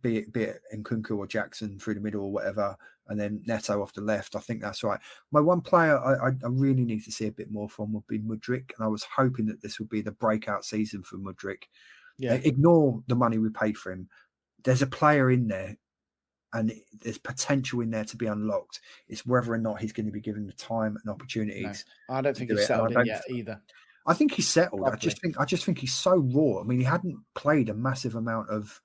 be it Nkunku or Jackson through the middle or whatever, and then Neto off the left, I think that's right. My one player I really need to see a bit more from would be Mudryk, and I was hoping that this would be the breakout season for Mudryk. Yeah. Ignore the money we paid for him. There's a player in there, and there's potential in there to be unlocked. It's whether or not he's going to be given the time and opportunities. No, I don't think he's settled in yet either. I think he's settled. Probably. I just think he's so raw. I mean, he hadn't played a massive amount of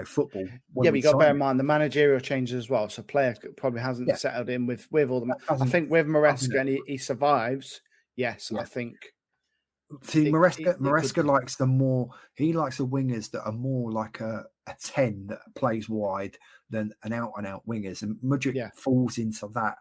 football. Yeah, but you got to bear in mind the managerial changes as well. So player probably hasn't settled in with all the. I think with Maresca and he survives. Yes, I think. See, Maresca likes he likes the wingers that are more like a 10 that plays wide than an out-and-out wingers. And Mudryk falls into that.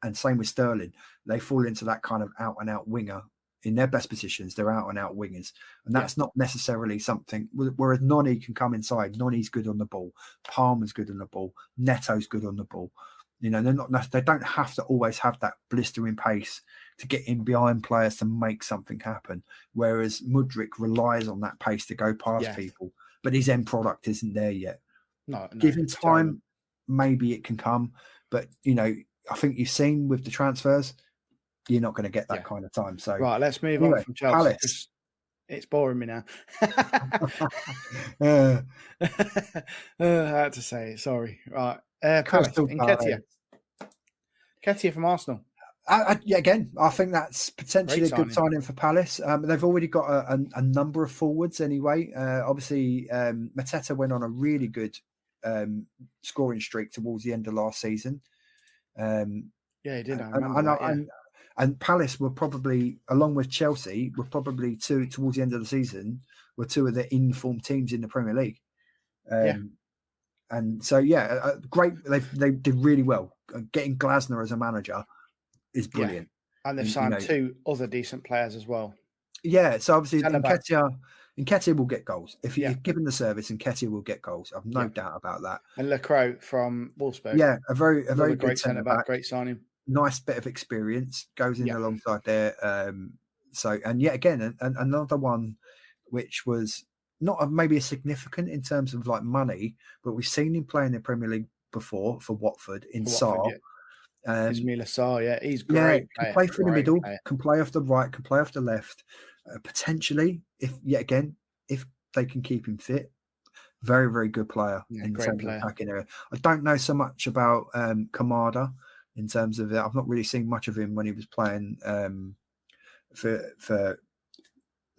And same with Sterling. They fall into that kind of out-and-out winger. In their best positions, they're out-and-out wingers. And that's not necessarily something... Whereas Noni can come inside. Noni's good on the ball. Palmer's good on the ball. Neto's good on the ball. They don't have to always have that blistering pace to get in behind players to make something happen. Whereas Mudryk relies on that pace to go past people. But his end product isn't there yet. No, given time, maybe it can come. But, I think you've seen with the transfers, you're not going to get that kind of time. So right, let's move on from Chelsea. Palace. It's boring me now. I had to say it. Sorry. Right. Palace. Nketiah from Arsenal. Again, I think that's potentially a good signing for Palace. They've already got a number of forwards anyway. Obviously, Mateta went on a really good scoring streak towards the end of last season. He did. I remember and Palace were probably, along with Chelsea, were probably towards the end of the season, were two of the informed teams in the Premier League. And so, great. They did really well. Getting Glasner as a manager is brilliant. And they've signed 2 other decent players as well. Yeah, so obviously Nketiah will get goals. If you're given the service, Nketiah will get goals. I've no doubt about that. And Lecroix from Wolfsburg. Yeah, a very great centre back, great signing. Nice bit of experience goes in alongside there. So, and yet again, another one which was not maybe as significant in terms of like money, but we've seen him play in the Premier League before for Watford in Sarr. Ismaila Sarr, he's great. Yeah, can play through the middle, can play off the right, can play off the left. Potentially, if they can keep him fit, very, very good player in terms of attacking area. I don't know so much about Kamada in terms of it. I've not really seen much of him when he was playing for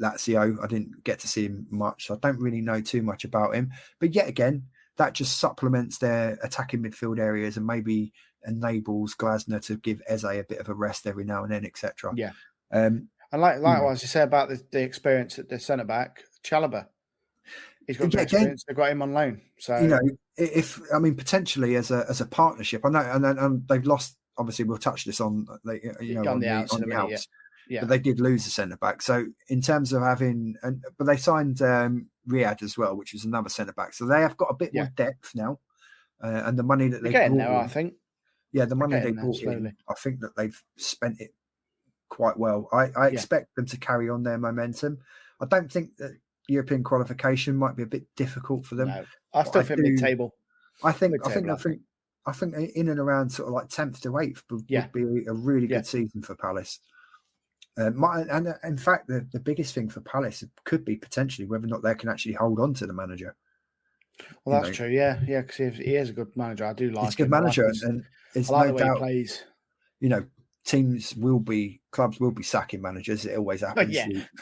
Lazio. I didn't get to see him much, so I don't really know too much about him. But yet again, that just supplements their attacking midfield areas and maybe enables Glasner to give Eze a bit of a rest every now and then, etc. Yeah. And likewise, you say about the experience at the centre back, Chalobah. He's got experience. They've got him on loan. So potentially as a partnership. I know, and they've lost. Obviously, we'll touch this on on the outs. Yeah. But they did lose a centre back. So in terms of having, but they signed Riyad as well, which is another centre back. So they have got a bit more depth now, and the money that they brought now, I think. Yeah, the money they brought in, I think that they've spent it quite well. I expect them to carry on their momentum. I don't think that European qualification might be a bit difficult for them. No, I still think mid-table. I think in and around sort of like 10th to 8th would be a really good season for Palace. And in fact, the biggest thing for Palace could be potentially whether or not they can actually hold on to the manager. Well, that's true. Yeah, because he is a good manager. I do like him. He's a good manager, and it's no doubt. He plays. Clubs will be sacking managers. It always happens.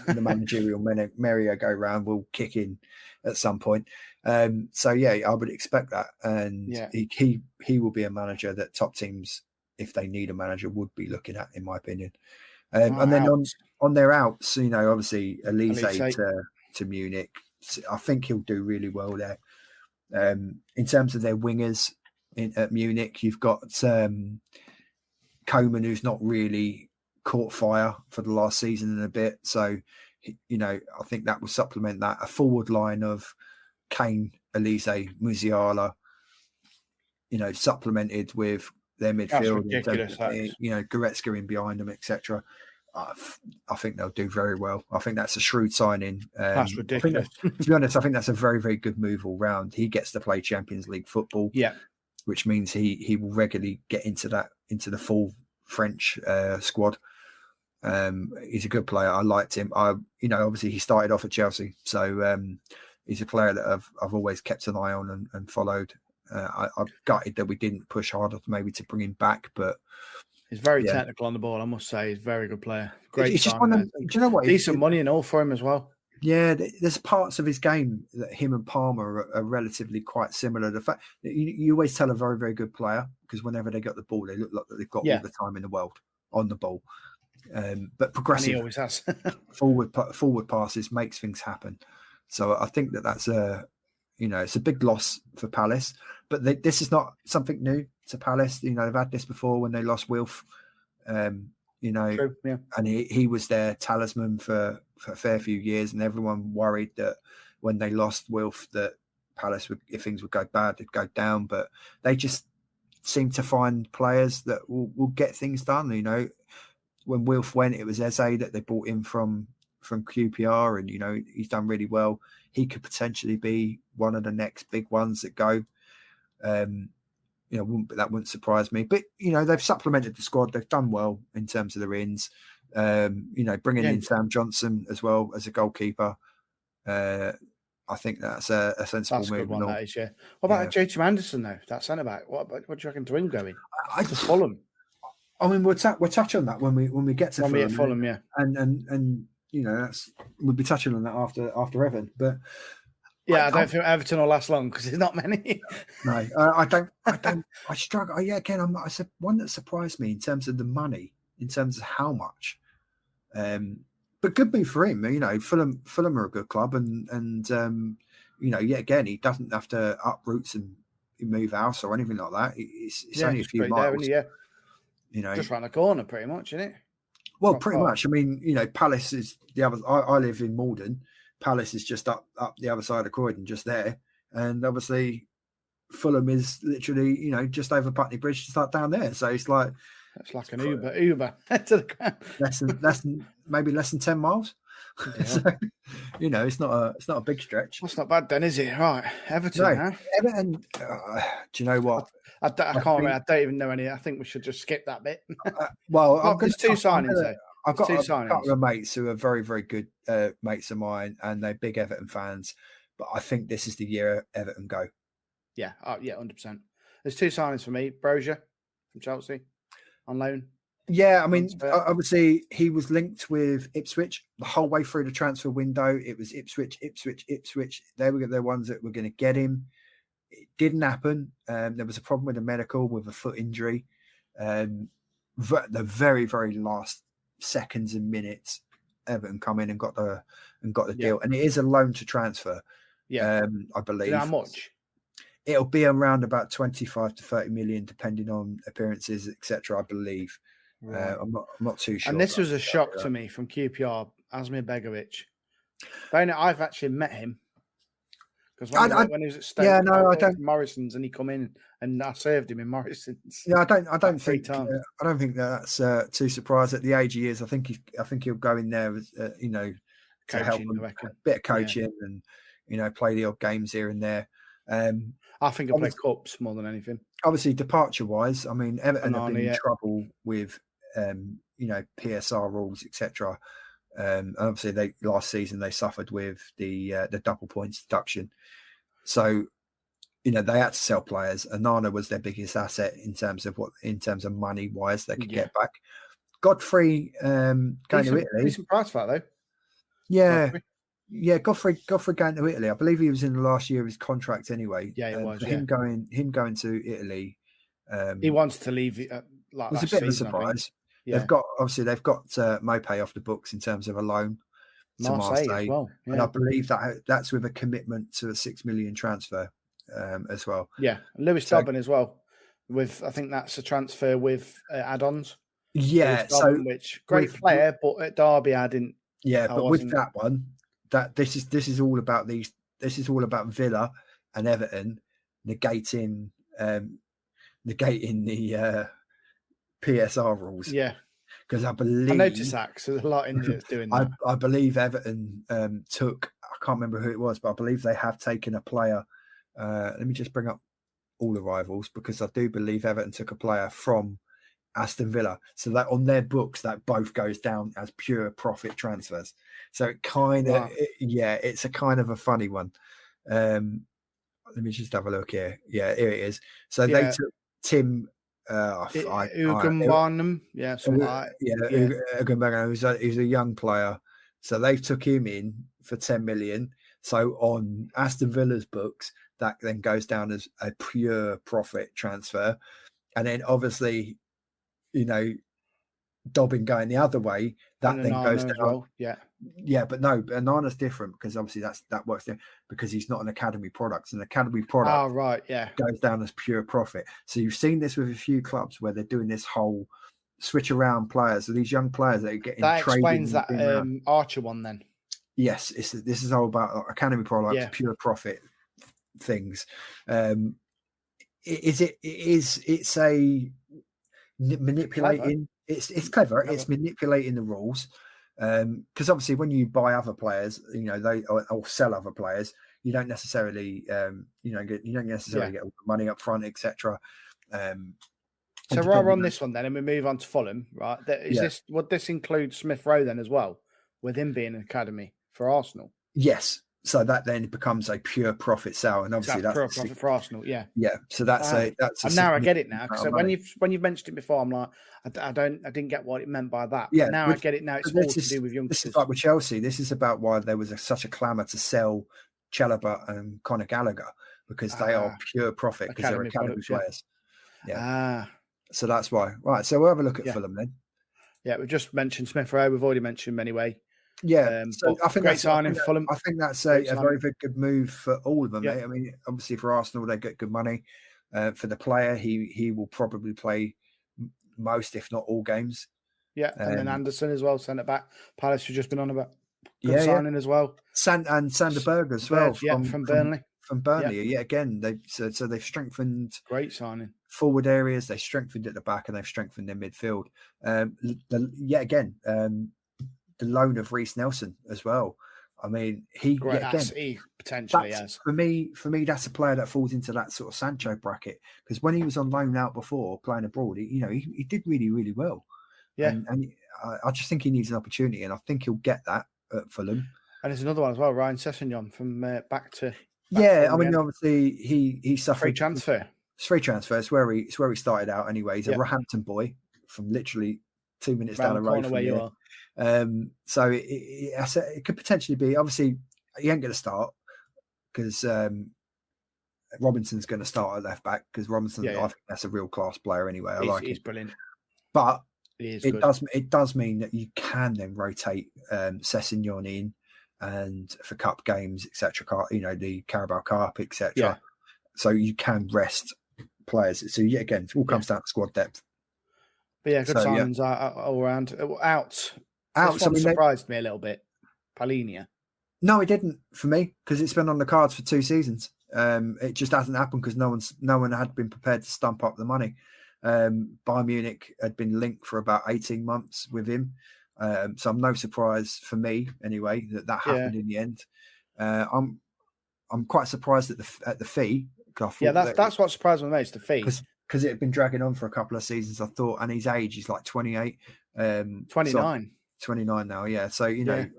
The managerial merry-go-round will kick in at some point. I would expect that, and he will be a manager that top teams, if they need a manager, would be looking at, in my opinion. And then on their outs, obviously Elise to Munich. I think he'll do really well there. In terms of their wingers at Munich, you've got Coman, who's not really caught fire for the last season and a bit. So, I think that will supplement that. A forward line of Kane, Elise, Musiala, supplemented with their midfield. Goretzka in behind them, etc. I think they'll do very well. I think that's a shrewd signing. That's ridiculous. To be honest, I think that's a very, very good move all round. He gets to play Champions League football, which means he will regularly get into the full French squad. He's a good player. I liked him. Obviously he started off at Chelsea, so he's a player that I've always kept an eye on and followed. I'm gutted that we didn't push harder maybe to bring him back, but he's very technical on the ball, I must say. He's a very good player. Great. It's just one of, do you know what? Decent money and all for him as well. Yeah, there's parts of his game that him and Palmer are relatively quite similar. The fact that you always tell a very, very good player, because whenever they got the ball, they look like they've got all the time in the world on the ball. But progressive, and he always has. forward passes makes things happen. So I think that's it's a big loss for Palace. But this is not something new to Palace. They've had this before when they lost Wilf. True, yeah. And he was their talisman for a fair few years, and everyone worried that when they lost Wilf, that Palace would, if things would go bad, they'd go down. But they just seem to find players that will get things done. When Wilf went, it was Eze that they brought in from QPR, and he's done really well. He could potentially be one of the next big ones that go. That wouldn't surprise me. But they've supplemented the squad. They've done well in terms of their ins. Bringing in Sam Johnson as well as a goalkeeper. I think that's a sensible move. Good one, that is, yeah. What about JT Anderson though? That centre back. What do you reckon to him going? To Fulham. I mean, we'll touch on that when we get to Fulham. Fulham, yeah. And we'll be touching on that after Evan, but. Yeah, I don't think Everton will last long because there's not many. No, I don't. I struggle. Again, I said one that surprised me in terms of the money, in terms of how much. But good move for him. Fulham are a good club, and yet again, he doesn't have to uproot move house or anything like that. It's only a few there, miles. yeah, Just around the corner, pretty much, isn't it? Well, pretty much. I mean, Palace is the other. I live in Malden. Palace is just up the other side of Croydon, just there, and obviously Fulham is literally, just over Putney Bridge to start down there. So it's like an Uber to the ground. maybe less than 10 miles. Yeah. So, it's not a big stretch. That's not bad then, is it? Right, Everton. No, huh? Everton. Do you know what? I don't even know any. I think we should just skip that bit. There's two signings though. I've got a couple of mates who are very, very good mates of mine, and they're big Everton fans. But I think this is the year Everton go. Yeah, 100%. There's two signings for me. Brozier from Chelsea on loan. Yeah, I mean, obviously he was linked with Ipswich the whole way through the transfer window. It was Ipswich. They were the ones that were going to get him. It didn't happen. There was a problem with the medical, with a foot injury. The very, very last seconds and minutes, Everton come in and got the deal, and it is a loan to transfer. Yeah, I believe. Do you know how much? It'll be around about 25 to 30 million, depending on appearances, etc. I believe. Right. I'm not too sure. And this was a shock to me from QPR, Asmir Begovic. I've actually met him because when he was at Stoke, I don't Morrison's, and he come in and I served him in Morrison's. Yeah, I don't think that's too surprised at the age he is. I think he'll go in there with to help him, a bit of coaching and play the odd games here and there. I think he'll play cups more than anything. Obviously, departure-wise, I mean, Everton have been in trouble with PSR rules, etc. Obviously, last season they suffered with the double points deduction. So, they had to sell players. Onana was their biggest asset in terms of money-wise they could get back. Godfrey going to Italy. Decent price for that, though. Yeah. Godfrey. Yeah, Godfrey going to Italy. I believe he was in the last year of his contract anyway. Yeah, it was. Him going to Italy. He wants to leave. It was a bit of a surprise. Yeah. They've got Mopé off the books in terms of a loan to Marseille as well. Yeah. And I believe that's with a commitment to a 6 million transfer as well. Yeah, and Lewis Dobbin as well. I think that's a transfer with add-ons. Yeah, Dobbin, which great player, but at Derby I didn't. Yeah, but with that one. That this is all about Villa and Everton negating the PSR rules. Yeah, because I noticed that because there's a lot in there that's doing that. I believe Everton took. I can't remember who it was, but I believe they have taken a player. Let me just bring up all the rivals because I do believe Everton took a player from Aston Villa, so that on their books that both goes down as pure profit transfers. So it kind of, it's a kind of a funny one. Let me just have a look here. Yeah, here it is. So they took Tim Ugambanam, Ugambanam. He's a young player, so they took him in for 10 million. So on Aston Villa's books, that then goes down as a pure profit transfer, and then obviously, Dobbin going the other way, that then goes down. Well. Yeah, but no, Onana's different because obviously that works there because he's not an academy product. An academy product, goes down as pure profit. So you've seen this with a few clubs where they're doing this whole switch around players. So these young players that are getting that explains that Archer one then. Yes, this is all about academy products, pure profit things. It's a manipulating. It's clever. It's manipulating the rules. Because obviously, when you buy other players, they or sell other players, you don't necessarily, get all the money up front, etc. So while we're on this one, then, and we move on to Fulham, right? Would this include Smith Rowe then as well, with him being an academy for Arsenal? Yes. So that then becomes a pure profit sale, and obviously that's pure profit for Arsenal. Yeah. So that's that's. And now I get it now because when you've mentioned it before, I'm like, I didn't get what it meant by that. Yeah. Now I get it. Now it's all to do with youngsters. This is like with Chelsea. This is about why there was such a clamour to sell Chalobah and Conor Gallagher because they are pure profit because they're academy players. Yeah. So that's why. Right. So we'll have a look at Fulham then. Yeah, we've just mentioned Smith Rowe. We've already mentioned him anyway. Yeah, so I think that's signing for Fulham. I think that's a very, very good move for all of them. Yeah. I mean, obviously for Arsenal, they get good money. For the player, he will probably play most, if not all, games. Yeah, and then Anderson as well, centre back. Palace have just been on about good signing as well. And Sander Berg as well from Burnley. From Burnley, yeah. Again, they've strengthened. Great signing. Forward areas, they strengthened at the back, and they've strengthened their midfield. The loan of Reece Nelson as well. I mean, he potentially has. For me, that's a player that falls into that sort of Sancho bracket, because when he was on loan out before playing abroad, he did really, really well. Yeah, and I just think he needs an opportunity, and I think he'll get that at Fulham. And there's another one as well, Ryan Sessegnon from back to. I mean, obviously he suffered free transfer. It's free transfer. It's where he started out anyway. He's a Roehampton boy from literally 2 minutes down the road from where you are. So it could potentially be. Obviously, he ain't going to start because Robinson's going to start at left back, because Robinson, I think that's a real class player anyway. He's brilliant. But it does mean that you can then rotate Sessegnon in, and for cup games, etc. The Carabao Cup, etc. Yeah. So you can rest players. So again, it all comes down to squad depth. But good signings all around. Out. This one surprised me a little bit. Palhinha. No, it didn't for me, because it's been on the cards for 2 seasons. It just hasn't happened because no one had been prepared to stump up the money. Bayern Munich had been linked for about 18 months with him. So I'm no surprise for me anyway that happened in the end. I'm quite surprised at the fee. That's what surprised me most, the fee. Because it had been dragging on for a couple of seasons, I thought, and his age is like 28. 29. 29 now, yeah. So, I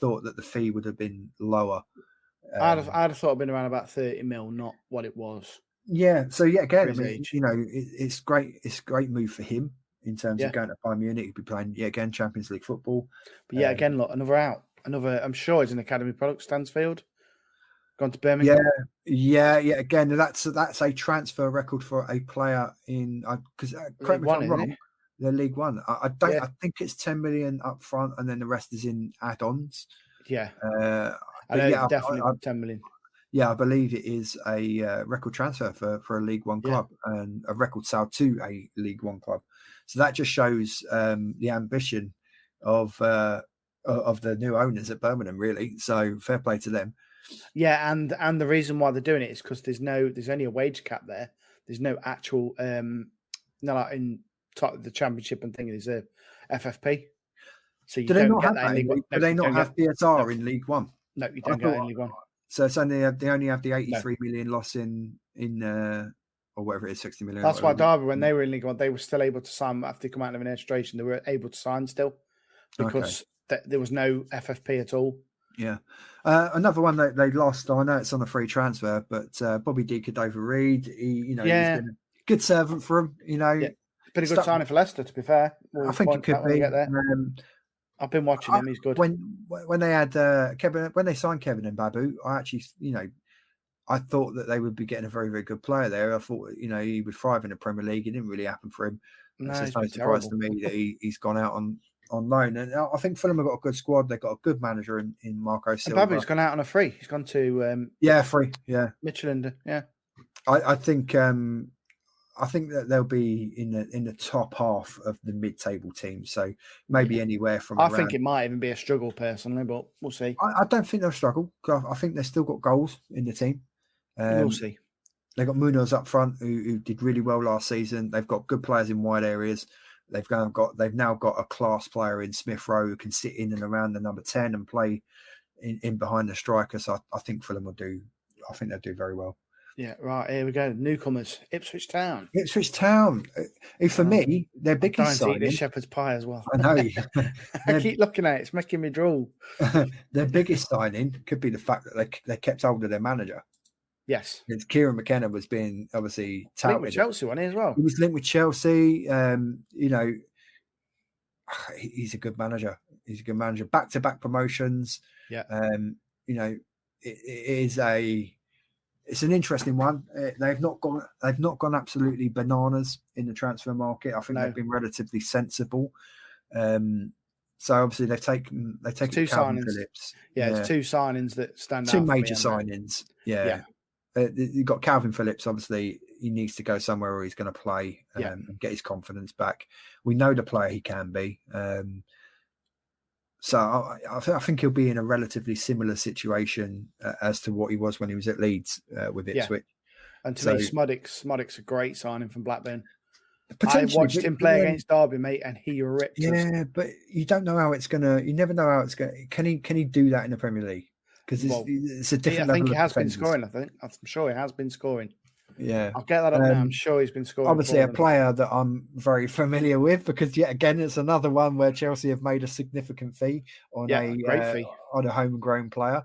thought that the fee would have been lower. I'd have thought it'd been around about 30 mil, not what it was. Yeah. So, again, I mean, it's great. It's a great move for him in terms of going to Bayern Munich. He'd be playing, again, Champions League football. But again, look, another out. I'm sure he's an academy product, Stansfield. Gone to Birmingham. Yeah. Again, that's a transfer record for a player in because correct me if I'm wrong. They're League One. I think it's 10 million up front, and then the rest is in add-ons. Yeah. I know definitely 10 million. Yeah, I believe it is a record transfer for a League One club, and a record sale to a League One club. So that just shows the ambition of the new owners at Birmingham, really. So fair play to them. Yeah, and the reason why they're doing it is because there's only a wage cap there. There's no actual like in the Championship and thing. There's a FFP. So you don't get that in League One. Do they not have PSR in League One? No, you don't get it in League One. So it's only they only have the 83 million loss in or whatever it is, 60 million. That's why Derby, when they were in League One, they were still able to sign after they come out of administration. They were able to sign still because there was no FFP at all. Yeah. Another one that they lost, I know it's on a free transfer, but Bobby D. Cordova-Reid, he's been a good servant for him, Been a good signing for Leicester, to be fair. I think it could be. I've been watching him, he's good. When they had when they signed Kevin Mbabu, I actually, I thought that they would be getting a very, very good player there. I thought, he would thrive in the Premier League. It didn't really happen for him. No, it's no surprise to me that he's gone out on loan. And I think Fulham have got a good squad. They've got a good manager in Marco Silva. Mbabu's gone out on a free. He's gone to free. Yeah, Michelin. Yeah, I think that they'll be in the top half of the mid-table team. So maybe anywhere from. I think it might even be a struggle personally, but we'll see. I don't think they'll struggle. I think they've still got goals in the team. We'll see. They've got Munoz up front, who did really well last season. They've got good players in wide areas. They've now got a class player in Smith Rowe who can sit in and around the number 10 and play in behind the striker. So I think Fulham will do. I think they'll do very well. Yeah, right. Here we go. Newcomers, Ipswich Town. For me, their biggest signing. Eat this shepherd's pie as well. I know. I keep looking at it. It's making me drool. Their biggest signing could be the fact that they kept hold of their manager. Yes. Because Kieran McKenna was being obviously touted. Linked with Chelsea, wasn't he, as well? He was linked with Chelsea. He's a good manager. Back-to-back promotions. Yeah. It's an interesting one. They've not gone absolutely bananas in the transfer market. I think they've been relatively sensible. So obviously they've taken two Calvin signings. Phillips. Yeah, it's two signings that stand out. Two major signings. Yeah. you've got Calvin Phillips. Obviously, he needs to go somewhere where he's going to play and get his confidence back. We know the player he can be. So I think he'll be in a relatively similar situation as to what he was when he was at Leeds with Ipswich. And to me, Smodic's a great signing from Blackburn. I watched him play against Derby, mate, and he ripped us. Yeah, but you don't know how it's gonna. You never know how it's gonna. Can he do that in the Premier League? Because it's a different level. I think he has been scoring. I'm sure he has been scoring. Yeah, I'll get that up now. I'm sure he's been scoring. Obviously, a player that I'm very familiar with, because yet again, it's another one where Chelsea have made a significant fee on a great fee on a homegrown player.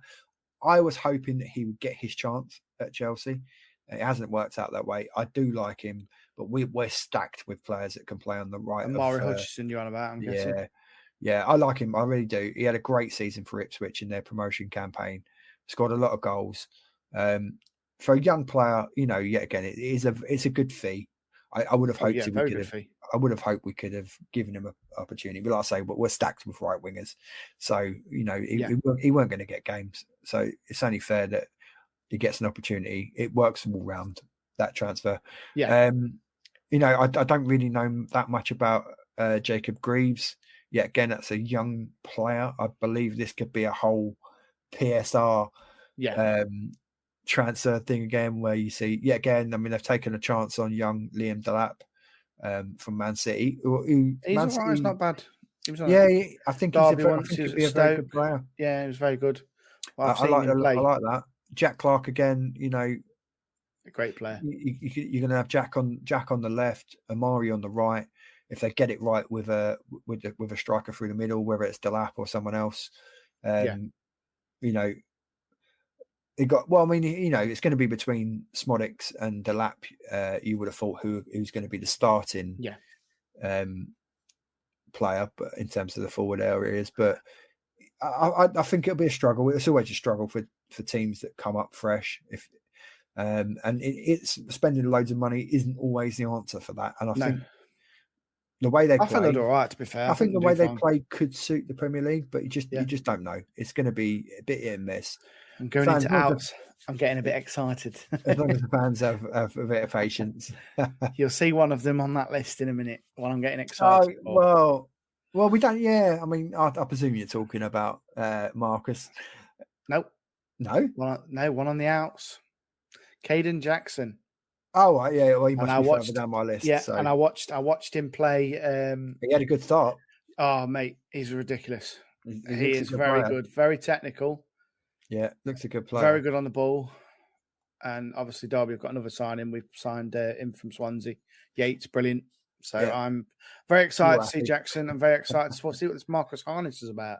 I was hoping that he would get his chance at Chelsea. It hasn't worked out that way. I do like him, but we're stacked with players that can play on the right. And Murray Hutchinson, you're on about, I'm guessing. Yeah, I like him. I really do. He had a great season for Ipswich in their promotion campaign. Scored a lot of goals. For a young player, yet again, it's a good fee. I would have hoped I would have hoped we could have given him an opportunity. But like I say, but we're stacked with right wingers, so he weren't going to get games. So it's only fair that he gets an opportunity. It works all round that transfer. Yeah. I don't really know that much about Jacob Greaves. Yet again, that's a young player. I believe this could be a whole PSR transfer thing again, where you see yet again. I mean, they've taken a chance on young Liam Delap from Man City. He's all right. It's not bad. I think he'd be a very good player. Yeah, he was very good. Well, I like that. Jack Clark again. A great player. You're going to have Jack on the left, Amari on the right. If they get it right with a striker through the middle, whether it's Delap or someone else, it's going to be between Smodics and Delap. You would have thought who's going to be the starting player, but in terms of the forward areas. But I think it'll be a struggle. It's always a struggle for teams that come up fresh. And it's spending loads of money isn't always the answer for that. And I think the way they play, I felt it all right, to be fair. I think the way they play could suit the Premier League, but you just don't know. It's going to be a bit hit and miss. I'm going into outs. I'm getting a bit excited. As long as the fans have a bit of patience. You'll see one of them on that list in a minute. What I'm getting excited for. Well, we don't. Yeah, I mean, I presume you're talking about Marcus. Nope. No. One on the outs. Caden Jackson. Oh, yeah. Well, he must be further down my list. Yeah, so. And I watched him play. He had a good start. Oh, mate, he's ridiculous. He is very good, very technical. Yeah, looks a good player. Very good on the ball. And obviously, Derby have got another signing. We've signed him from Swansea. Yates, brilliant. So I'm very excited to see Jackson. I'm very excited to see what this Marcus Harness is about,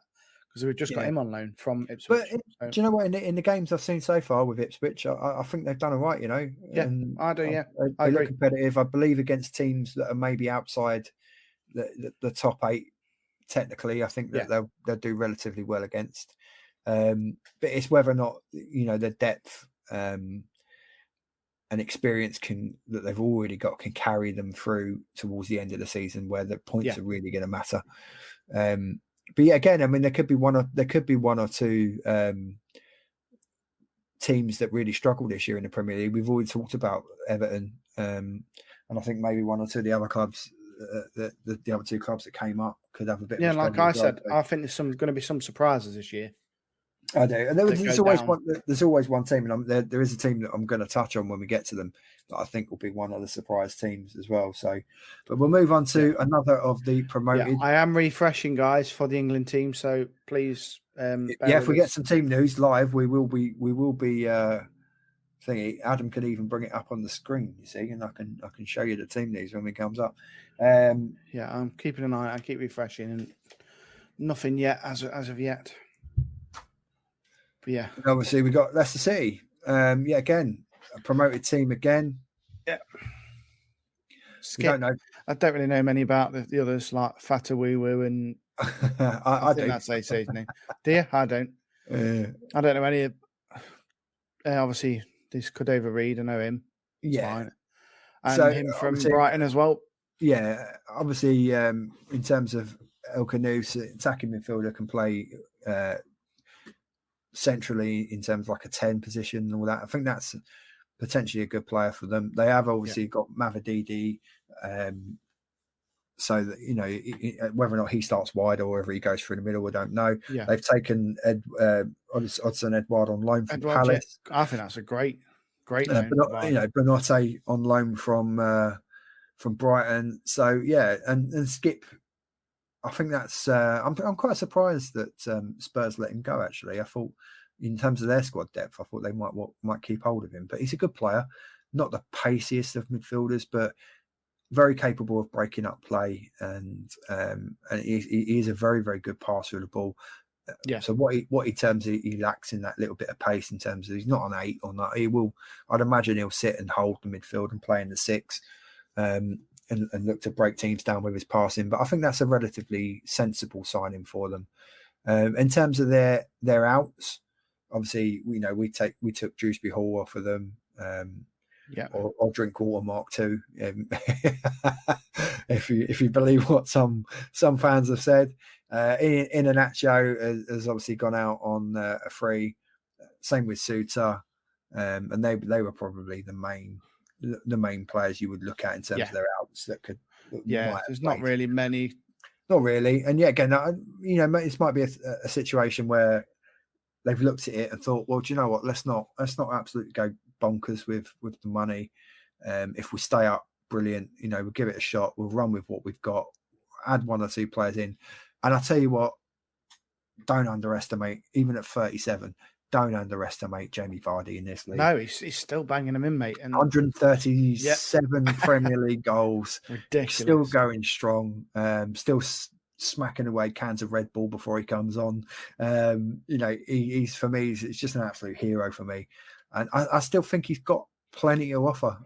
because we've just got him on loan from Ipswich. But do you know what? In the games I've seen so far with Ipswich, I think they've done all right. Yeah, and I do. Yeah, they look competitive. I believe against teams that are maybe outside the top 8. Technically, I think that they'll do relatively well against. But it's whether or not the depth and experience that they've already got can carry them through towards the end of the season, where the points are really going to matter. But yeah, again, I mean, there could be one or two teams that really struggle this year in the Premier League. We've already talked about Everton, and I think maybe one or two of the other clubs, the other two clubs that came up, could have a bit. Yeah, like I said, I think there's going to be some surprises this year. I do, and there's always one team, and there is a team that I'm going to touch on when we get to them that I think will be one of the surprise teams as well. So, but we'll move on to another of the promoted. Yeah, I am refreshing, guys, for the England team, so please. If we get some team news live, we will be. Thingy. Adam can even bring it up on the screen, you see, and I can show you the team news when it comes up. I'm keeping an eye. I keep refreshing, and nothing yet as of yet. Yeah. And obviously, we got Leicester City. Again, a promoted team again. Yeah. Don't know. I don't really know many about the others, like Fatawiwu and I think do. that's how you say his name. Do you? I don't. I don't know any of. Obviously, this Cordova Reed. I know him. It's fine. And him from Brighton as well. Yeah, obviously, in terms of El Kanous, attacking midfielder, can play centrally in terms of like a 10 position and all that. I think that's potentially a good player for them. They have obviously got Mavididi, so that whether or not he starts wide or whether he goes through the middle, we don't know. Yeah. They've taken Odsonne Edouard on loan from Palace. I think that's a great loan. Benoit on loan from Brighton. So yeah, and Skip. I think that's. I'm quite surprised that Spurs let him go. Actually, I thought in terms of their squad depth, I thought they might keep hold of him. But he's a good player, not the paciest of midfielders, but very capable of breaking up play, and he is a very, very good passer of the ball. Yeah. So what he terms he lacks in that little bit of pace in terms of he's not an 8 or not. I'd imagine he'll sit and hold the midfield and play in the 6. And look to break teams down with his passing. But I think that's a relatively sensible signing for them. In terms of their outs, obviously, we took Dewsbury Hall off of them. Or Drinkwater Mark II, if you believe what some fans have said. Iheanacho has obviously gone out on a free. Same with Suter, and they were probably the main players you would look at in terms of their outs that could. There's not really many. Not really, and again, this might be a situation where they've looked at it and thought, well, do you know what? Let's not absolutely go bonkers with the money. If we stay up, brilliant. We'll give it a shot. We'll run with what we've got. Add 1 or 2 players in, and I tell you what, don't underestimate, even at 37. Don't underestimate Jamie Vardy in this league. No, he's still banging them in, mate. And 137 Premier League goals. Ridiculous. Still going strong. Still smacking away cans of Red Bull before he comes on. He's for me, he's just an absolute hero for me. And I still think he's got plenty to offer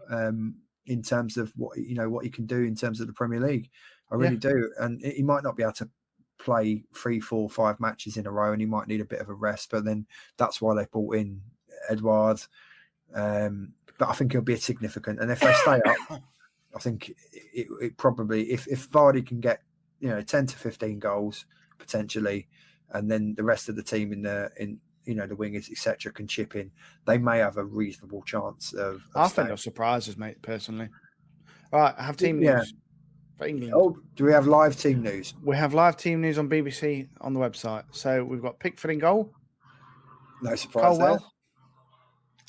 in terms of what he can do in terms of the Premier League. I really do. And he might not be able to play 3, 4, 5 matches in a row, and he might need a bit of a rest. But then that's why they brought in Edouard. But I think he'll be significant. And if they stay up, I think it probably, if Vardy can get 10 to 15 goals potentially, and then the rest of the team in the wingers etc. can chip in, they may have a reasonable chance of I think they'll surprise us, mate. Personally, all right. I have team news for England. Oh, do we have live team news? We have live team news on BBC on the website. So we've got Pickford in goal. No surprise there.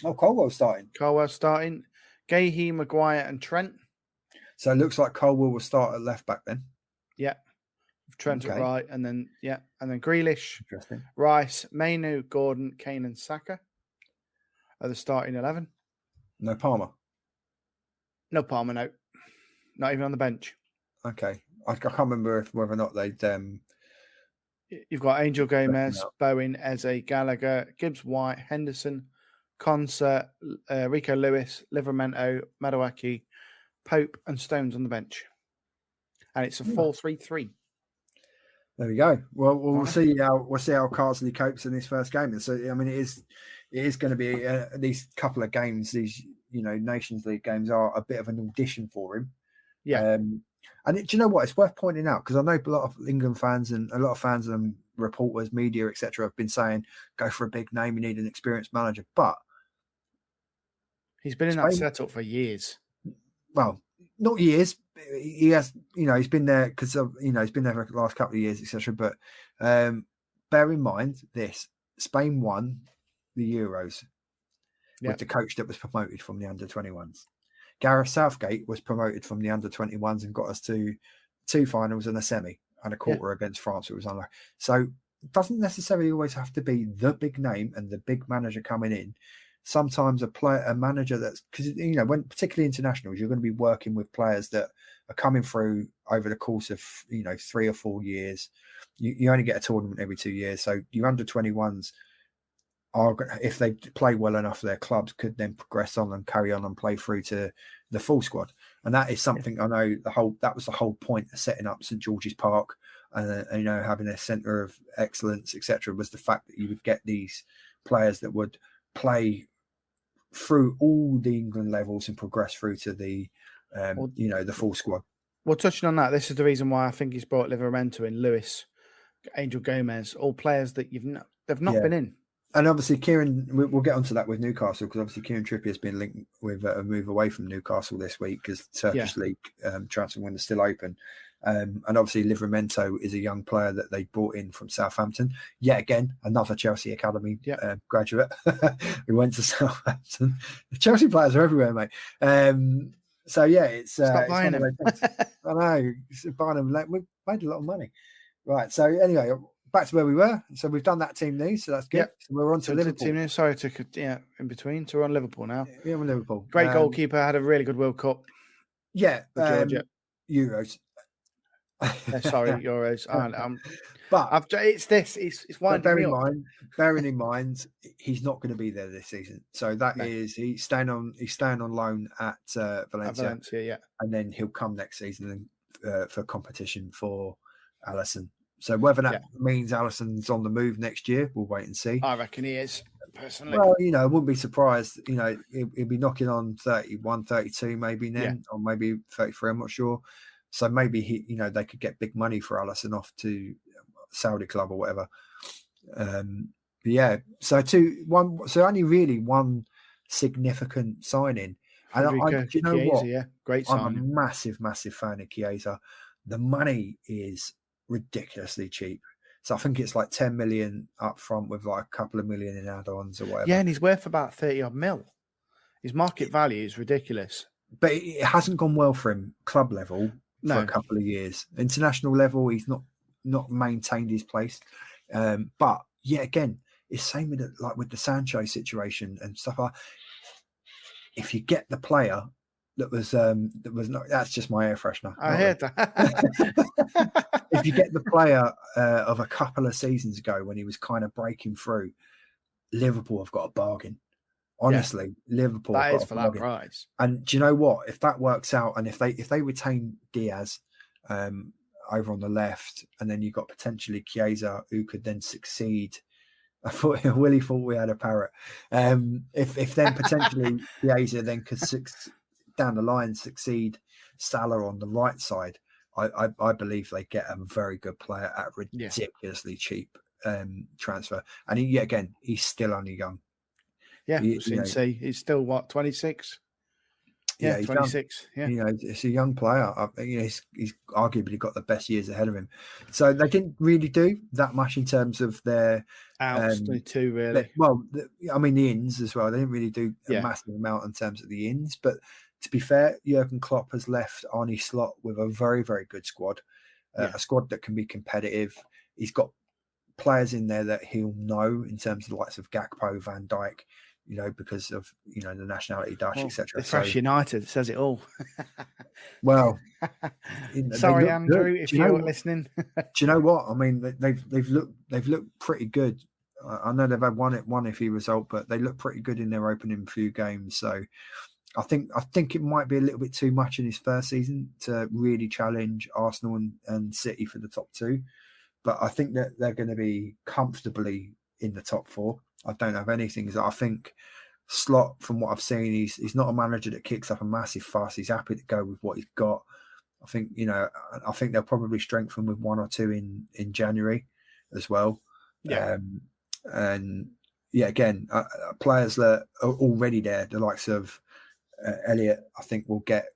Oh, Colwell's starting. Gahey, Maguire, and Trent. So it looks like Colwell will start at left back then. Yeah. Trent at right, and then Grealish, Rice, Mainu, Gordon, Kane, and Saka are the starting 11. No Palmer. No Palmer, no. Not even on the bench. Okay, I can't remember whether or not they'd. You've got Angel Gomez, Bowen, Eze, Gallagher, Gibbs White, Henderson, Concert, Rico Lewis, Livramento, Madueke, Pope, and Stones on the bench, and it's a 4-3-3. There we go. Well, we'll see how Carsley copes in this first game. And so, I mean, it is going to be these couple of games. These Nations League games are a bit of an audition for him. Yeah. And do you know what? It's worth pointing out, because I know a lot of England fans and a lot of fans and reporters, media, etc., have been saying, "Go for a big name. You need an experienced manager." But he's been in that setup for years. Well, not years. He has, he's been there because of, he's been there for the last couple of years, etc. But bear in mind this: Spain won the Euros with the coach that was promoted from the under-21s. Gareth Southgate was promoted from the under-21s and got us to 2 finals and a semi and a quarter against France. It was unlucky. So it doesn't necessarily always have to be the big name and the big manager coming in. Sometimes a manager that's, because when particularly internationals, you're going to be working with players that are coming through over the course of 3 or 4 years. You only get a tournament every 2 years, so your under-21s are, if they play well enough, their clubs could then progress on and carry on and play through to the full squad. And that is something I know that was the whole point of setting up St George's Park and having a centre of excellence, etc., was the fact that you would get these players that would play through all the England levels and progress through to the the full squad. Well, touching on that, this is the reason why I think he's brought Livramento in, Lewis, Angel Gomez, all players that they've not been in. And obviously, Kieran, we'll get onto that with Newcastle because obviously Kieran Trippier has been linked with a move away from Newcastle this week because Turkish League transfer window is still open. And obviously, Livramento is a young player that they brought in from Southampton. Yet again, another Chelsea Academy graduate who went to Southampton. The Chelsea players are everywhere, mate. So, yeah, it's buying one of those things. I know. Buying them, we made a lot of money. Right. So, anyway, back to where we were. So we've done that team news, so that's good. Yep. So we're on to Liverpool. Team news. Sorry, in between. So we're on Liverpool now. Yeah, we're on Liverpool. Great goalkeeper, had a really good World Cup. Yeah, Georgia. Euros. Sorry, Euros. But it's winding me up. Bearing in mind, he's not going to be there this season. So that is he's staying on loan at Valencia. And then he'll come next season for competition for Alisson. So whether that means Alisson's on the move next year, we'll wait and see. I reckon he is, personally. Well, I wouldn't be surprised. He'll be knocking on 31, 32 maybe then, or maybe 33, I'm not sure. So maybe they could get big money for Alisson off to Saudi club or whatever. So only really one significant signing. And do you know Chiesa, what? Great signing. I'm a massive, massive fan of Chiesa. The money is ridiculously cheap. So I think it's like 10 million up front with like a couple of million in add-ons or whatever. Yeah, and he's worth about 30 odd mil. His market value is ridiculous. But it hasn't gone well for him club level for a couple of years. International level, he's not maintained his place. But again, it's same with the Sancho situation and stuff. If you get the player that was not, that's just my air freshener. I heard that. If you get the player of a couple of seasons ago when he was kind of breaking through, Liverpool have got a bargain. Honestly, Liverpool that have is got for a that bargain. price. And do you know what? If that works out, and if they retain Diaz over on the left, and then you've got potentially Chiesa who could then succeed. I thought Willie thought we had a parrot. If then potentially Chiesa then could down the line succeed Salah on the right side, I believe they get a very good player at ridiculously cheap transfer. And he's still only young. Yeah, he's still 26? Yeah, he's 26. It's a young player. He's arguably got the best years ahead of him. So they didn't really do that much in terms of their outs, too, really. The ins as well. They didn't really do a massive amount in terms of the ins. But to be fair, Jurgen Klopp has left Arne Slot with a very, very good squad, a squad that can be competitive. He's got players in there that he'll know in terms of the likes of Gakpo, Van Dijk, because of the nationality, Dutch, etc. The Fresh United says it all. Well, sorry, Andrew, if you're listening. Do you know what I mean? They've looked pretty good. I know they've had one iffy result, but they look pretty good in their opening few games. So I think it might be a little bit too much in his first season to really challenge Arsenal and City for the top two. But I think that they're going to be comfortably in the top four. I don't have anything. I think Slot, from what I've seen, he's not a manager that kicks up a massive fuss. He's happy to go with what he's got. I think I think they'll probably strengthen with one or two in January as well. Yeah. Again, players that are already there, the likes of Elliott, I think will get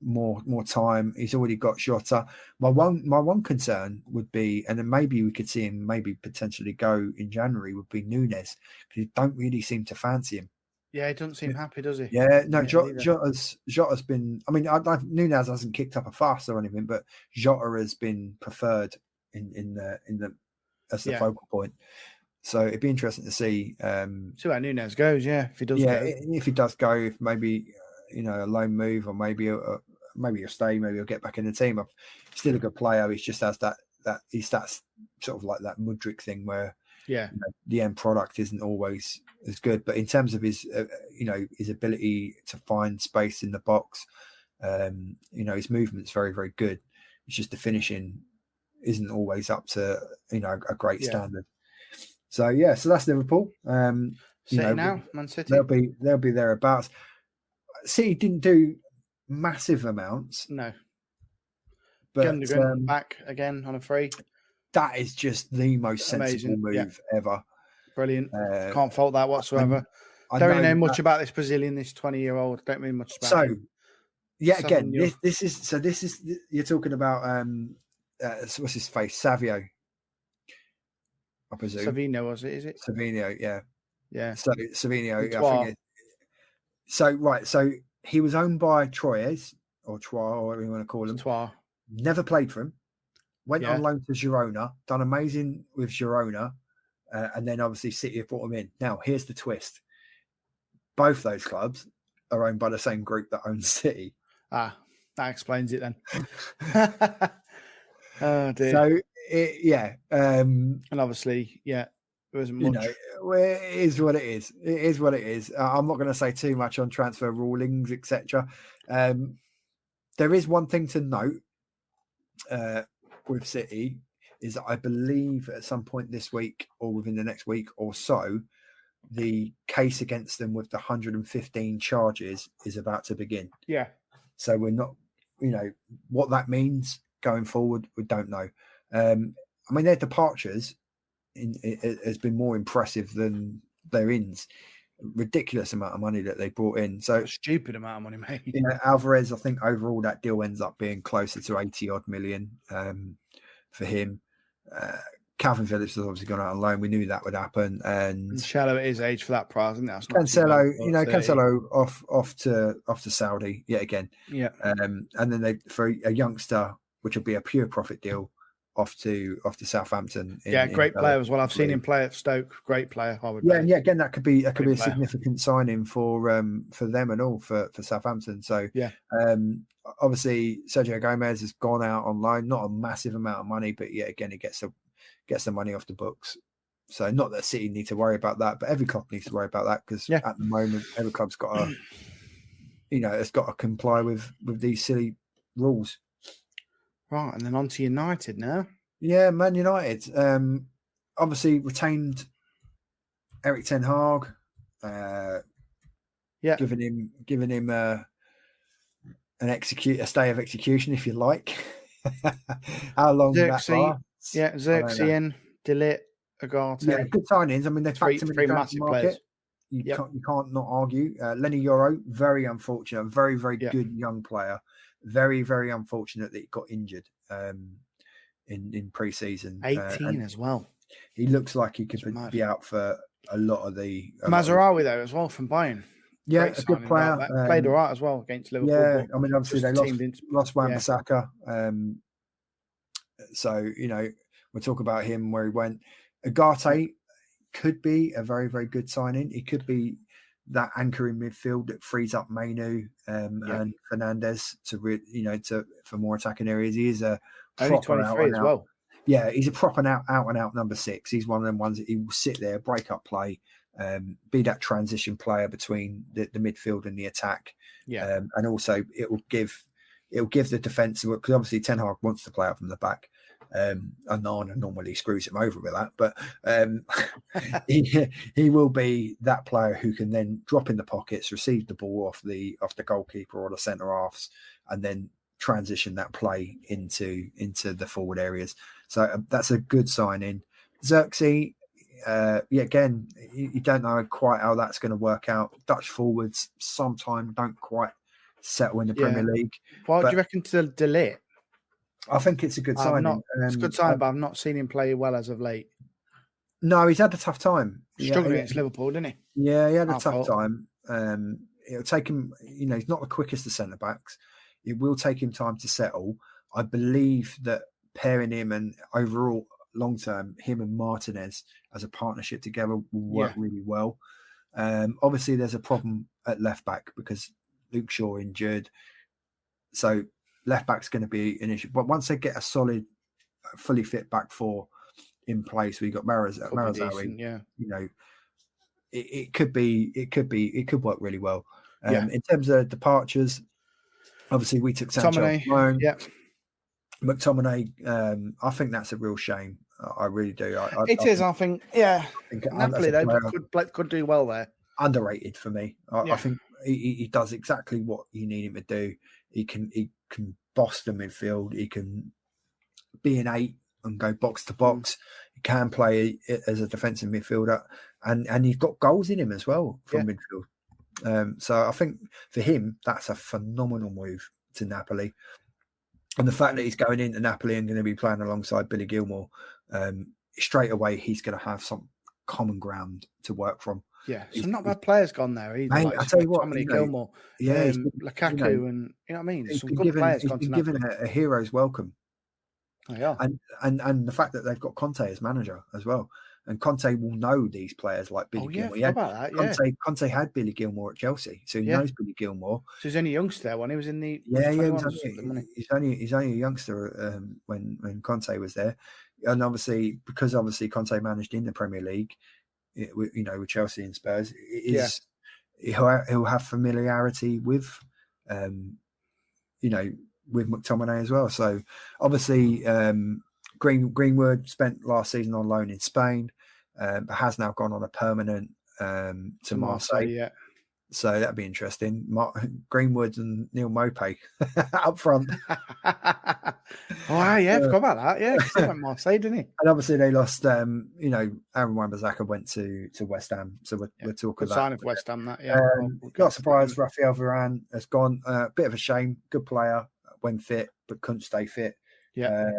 more time. He's already got Jota. My one concern would be, and then maybe we could see him maybe potentially go in January, would be Nunes, because you don't really seem to fancy him. Yeah, he doesn't seem happy, does he? Yeah, no. Jota's been. I mean, Nunes hasn't kicked up a fuss or anything, but Jota has been preferred in the as the focal point. So it'd be interesting to see. See how Nunes goes. Yeah, if he does. Yeah, if he does go, if maybe a loan move, or maybe he'll stay, maybe he'll get back in the team. He's still a good player. He just has that he's that sort of like that Mudryk thing where the end product isn't always as good. But in terms of his his ability to find space in the box, his movement's very, very good. It's just the finishing isn't always up to a great standard. So so that's Liverpool. City now, Man City. They'll be thereabouts. City didn't do massive amounts. No. But back again on a free. That is just the most sensible move ever. Brilliant. Can't fault that whatsoever. Don't really know much about this Brazilian, this 20-year-old. Don't really much about him. Yeah, again, this is you're talking about what's his face, Savio, I presume. Savino, was it? Is it Savino? Yeah. So Savino, I think. So he was owned by Troyes or whatever you want to call him. Troyes. Never played for him. Went on loan to Girona. Done amazing with Girona, and then obviously City have brought him in. Now here's the twist: both those clubs are owned by the same group that owns City. Ah, that explains it then. Oh dear. So and obviously, there wasn't much. It is what it is. It is what it is. I'm not going to say too much on transfer rulings, etc. There is one thing to note with City is that I believe at some point this week or within the next week or so, the case against them with the 115 charges is about to begin. Yeah. So we're not, what that means going forward, we don't know. I mean, their departures has been more impressive than their ins. Ridiculous amount of money that they brought in. So a stupid amount of money, mate. Alvarez, I think overall that deal ends up being closer to 80 odd million for him. Calvin Phillips has obviously gone out on loan. We knew that would happen. And Cancelo at his age for that price, isn't it? Cancelo, Cancelo off to Saudi yet again. Yeah. And then for a youngster, which will be a pure profit deal, off to Southampton. Great player as well. I've seen him play at Stoke. Great player, I would. Again, that could be a significant signing for them and all for Southampton. So obviously Sergio Gomez has gone out on loan, not a massive amount of money, but again, it gets the money off the books. So not that City need to worry about that, but every club needs to worry about that because at the moment every club's got to, it's got to comply with these silly rules. Right, and then on to United now. Yeah, Man United. Obviously retained Erik ten Hag. Giving him a stay of execution, if you like. How long that lasts? Yeah, Xerxes, De Ligt, Agate. Yeah, good signings. I mean, they're three massive market. You can't not argue. Lenny Yoro, very unfortunate, very, very good young player. Very, very unfortunate that he got injured in pre-season. 18 as well. He looks like he could be out for a lot of the... Mazarawi, though, as well, from Bayern. Yeah, a good player. Played all right as well against Liverpool. Yeah, I mean, obviously they lost Wan-Bissaka. So, we'll talk about him, where he went. Agate could be a very, very good signing. He could be that anchor in midfield that frees up Mainu and Fernandez for more attacking areas. He is a only 23 as well. Yeah, he's a proper out and out number 6. He's one of them ones that he will sit there, break up play, be that transition player between the midfield and the attack. Yeah, and also it will give the defence, because obviously Ten Hag wants to play out from the back. Onana normally screws him over with that, but he will be that player who can then drop in the pockets, receive the ball off the goalkeeper or the centre halves, and then transition that play into the forward areas. So that's a good signing. Xerxes, again, you don't know quite how that's going to work out. Dutch forwards sometimes don't quite settle in the Premier League. Why do you reckon to De Ligt? I think it's a good signing. It's a good sign, but I've not seen him play well as of late. No, he's had a tough time. Struggling against Liverpool, didn't he? Yeah, he had a tough time. It'll take him, he's not the quickest of centre-backs. It will take him time to settle. I believe that pairing him and overall long-term, him and Martinez as a partnership together will work really well. Obviously, there's a problem at left-back because Luke Shaw injured. So left back's going to be an issue, but once they get a solid, fully fit back four in place, we got Marazawi. It could work really well. In terms of departures, obviously we took Sancho alone. Yeah, McTominay. I think that's a real shame. I really do. I think Napoli they could do well there. Underrated for me. I think he does exactly what you need him to do. He can boss the midfield. He can be an 8 and go box to box. He can play as a defensive midfielder, and he's got goals in him as well from midfield. So I think for him, that's a phenomenal move to Napoli. And the fact that he's going into Napoli and going to be playing alongside Billy Gilmour, straight away he's going to have some common ground to work from. Yeah, some not bad players gone there either. Mate, I tell you what, Gilmour, Lukaku, and you know what I mean. Some good players gone to Napoli. Given a hero's welcome. Yeah, and the fact that they've got Conte as manager as well, and Conte will know these players like Billy Gilmour. Yeah, about that. Conte had Billy Gilmour at Chelsea, so he knows Billy Gilmour. So he's only a youngster when he was in the he's only a youngster when Conte was there, and obviously because Conte managed in the Premier League, with Chelsea and Spurs, he'll have familiarity with, with McTominay as well. So obviously Greenwood spent last season on loan in Spain, but has now gone on a permanent to Marseille. Yeah. So that'd be interesting. Greenwood and Neil Maupay up front. I forgot about that. Yeah, he went Marseille, didn't he? And obviously they lost. Aaron Wan-Bissaka went to West Ham, so we're talking about sign of West Ham. That not surprised. Raphael Varane has gone. Bit of a shame. Good player when fit, but couldn't stay fit. Yeah.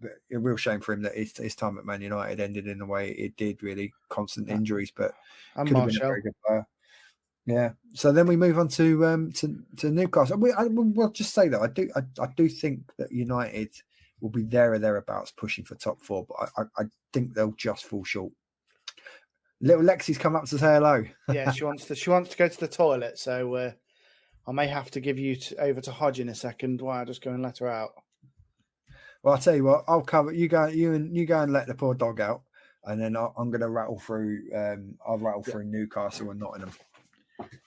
But a real shame for him that his time at Man United ended in the way it did. Really constant injuries, but and could have been a very good player. Yeah. So then we move on to Newcastle. We'll just say that I do think that United will be there or thereabouts pushing for top four, but I think they'll just fall short. Little Lexi's come up to say hello. Yeah, she wants to go to the toilet, so I may have to give you over to Hodge in a second while I just go and let her out. Well, I'll tell you what, I'll cover you go and let the poor dog out, and then I'm going to rattle through. I'll rattle through Newcastle and Nottingham.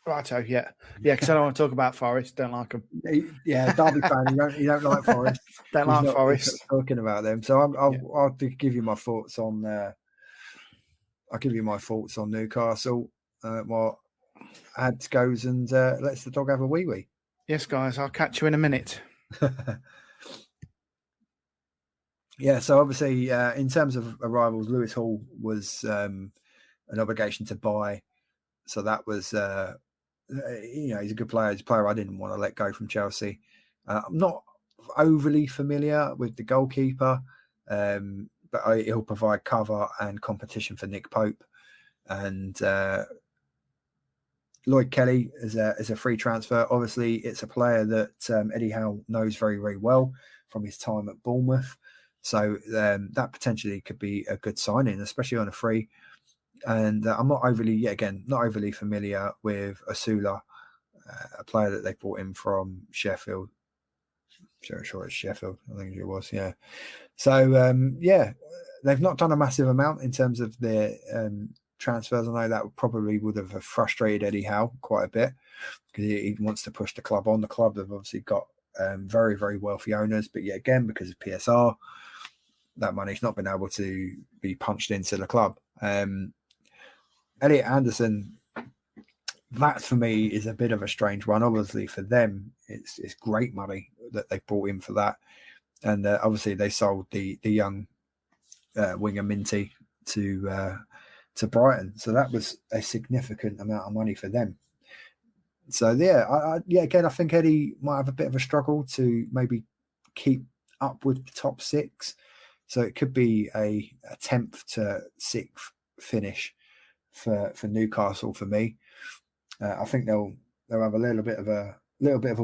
Righto, yeah, because I don't want to talk about Forest. Don't like them. Yeah, Derby fan. You don't like Forest. Don't like Forest. Talking about them, so I'll give you my thoughts on. I'll give you my thoughts on Newcastle. What Ads goes and lets the dog have a wee wee. Yes, guys, I'll catch you in a minute. Yeah, so obviously, in terms of arrivals, Lewis Hall was an obligation to buy. So that was, he's a good player. He's a player I didn't want to let go from Chelsea. I'm not overly familiar with the goalkeeper, but he'll provide cover and competition for Nick Pope. And Lloyd Kelly is a free transfer. Obviously, it's a player that Eddie Howe knows very, very well from his time at Bournemouth. So that potentially could be a good signing, especially on a free. And I'm not overly familiar with Asula, a player that they brought in from Sheffield. Sure, it's Sheffield. I think it was, yeah. So, they've not done a massive amount in terms of their transfers. I know that probably would have frustrated Eddie Howe quite a bit because he wants to push the club on. The club have obviously got very, very wealthy owners, but yet again, because of PSR, that money's not been able to be punched into the club. Elliot Anderson, that for me is a bit of a strange one. Obviously for them, it's great money that they brought in for that. And obviously they sold the young winger Minty to Brighton. So that was a significant amount of money for them. So again, I think Eddie might have a bit of a struggle to maybe keep up with the top six. So it could be a 10th to 6th finish for Newcastle for me. I think they'll have a little bit of a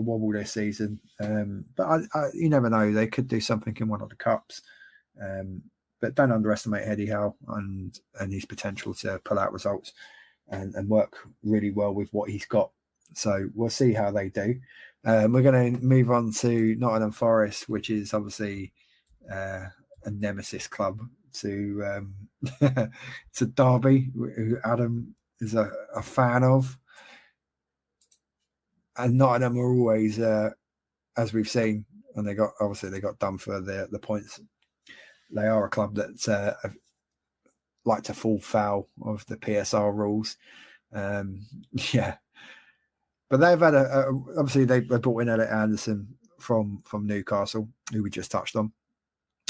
wobble this season, but you never know. They could do something in one of the cups. But don't underestimate Eddie Howe and his potential to pull out results and work really well with what he's got. So we'll see how they do. We're going to move on to Nottingham Forest, which is obviously a nemesis club to Derby, who Adam is a fan of. And Nottingham are always, as we've seen, and they got done for the points. They are a club that like to fall foul of the PSR rules. But they've had obviously they brought in Elliot Anderson from Newcastle, who we just touched on.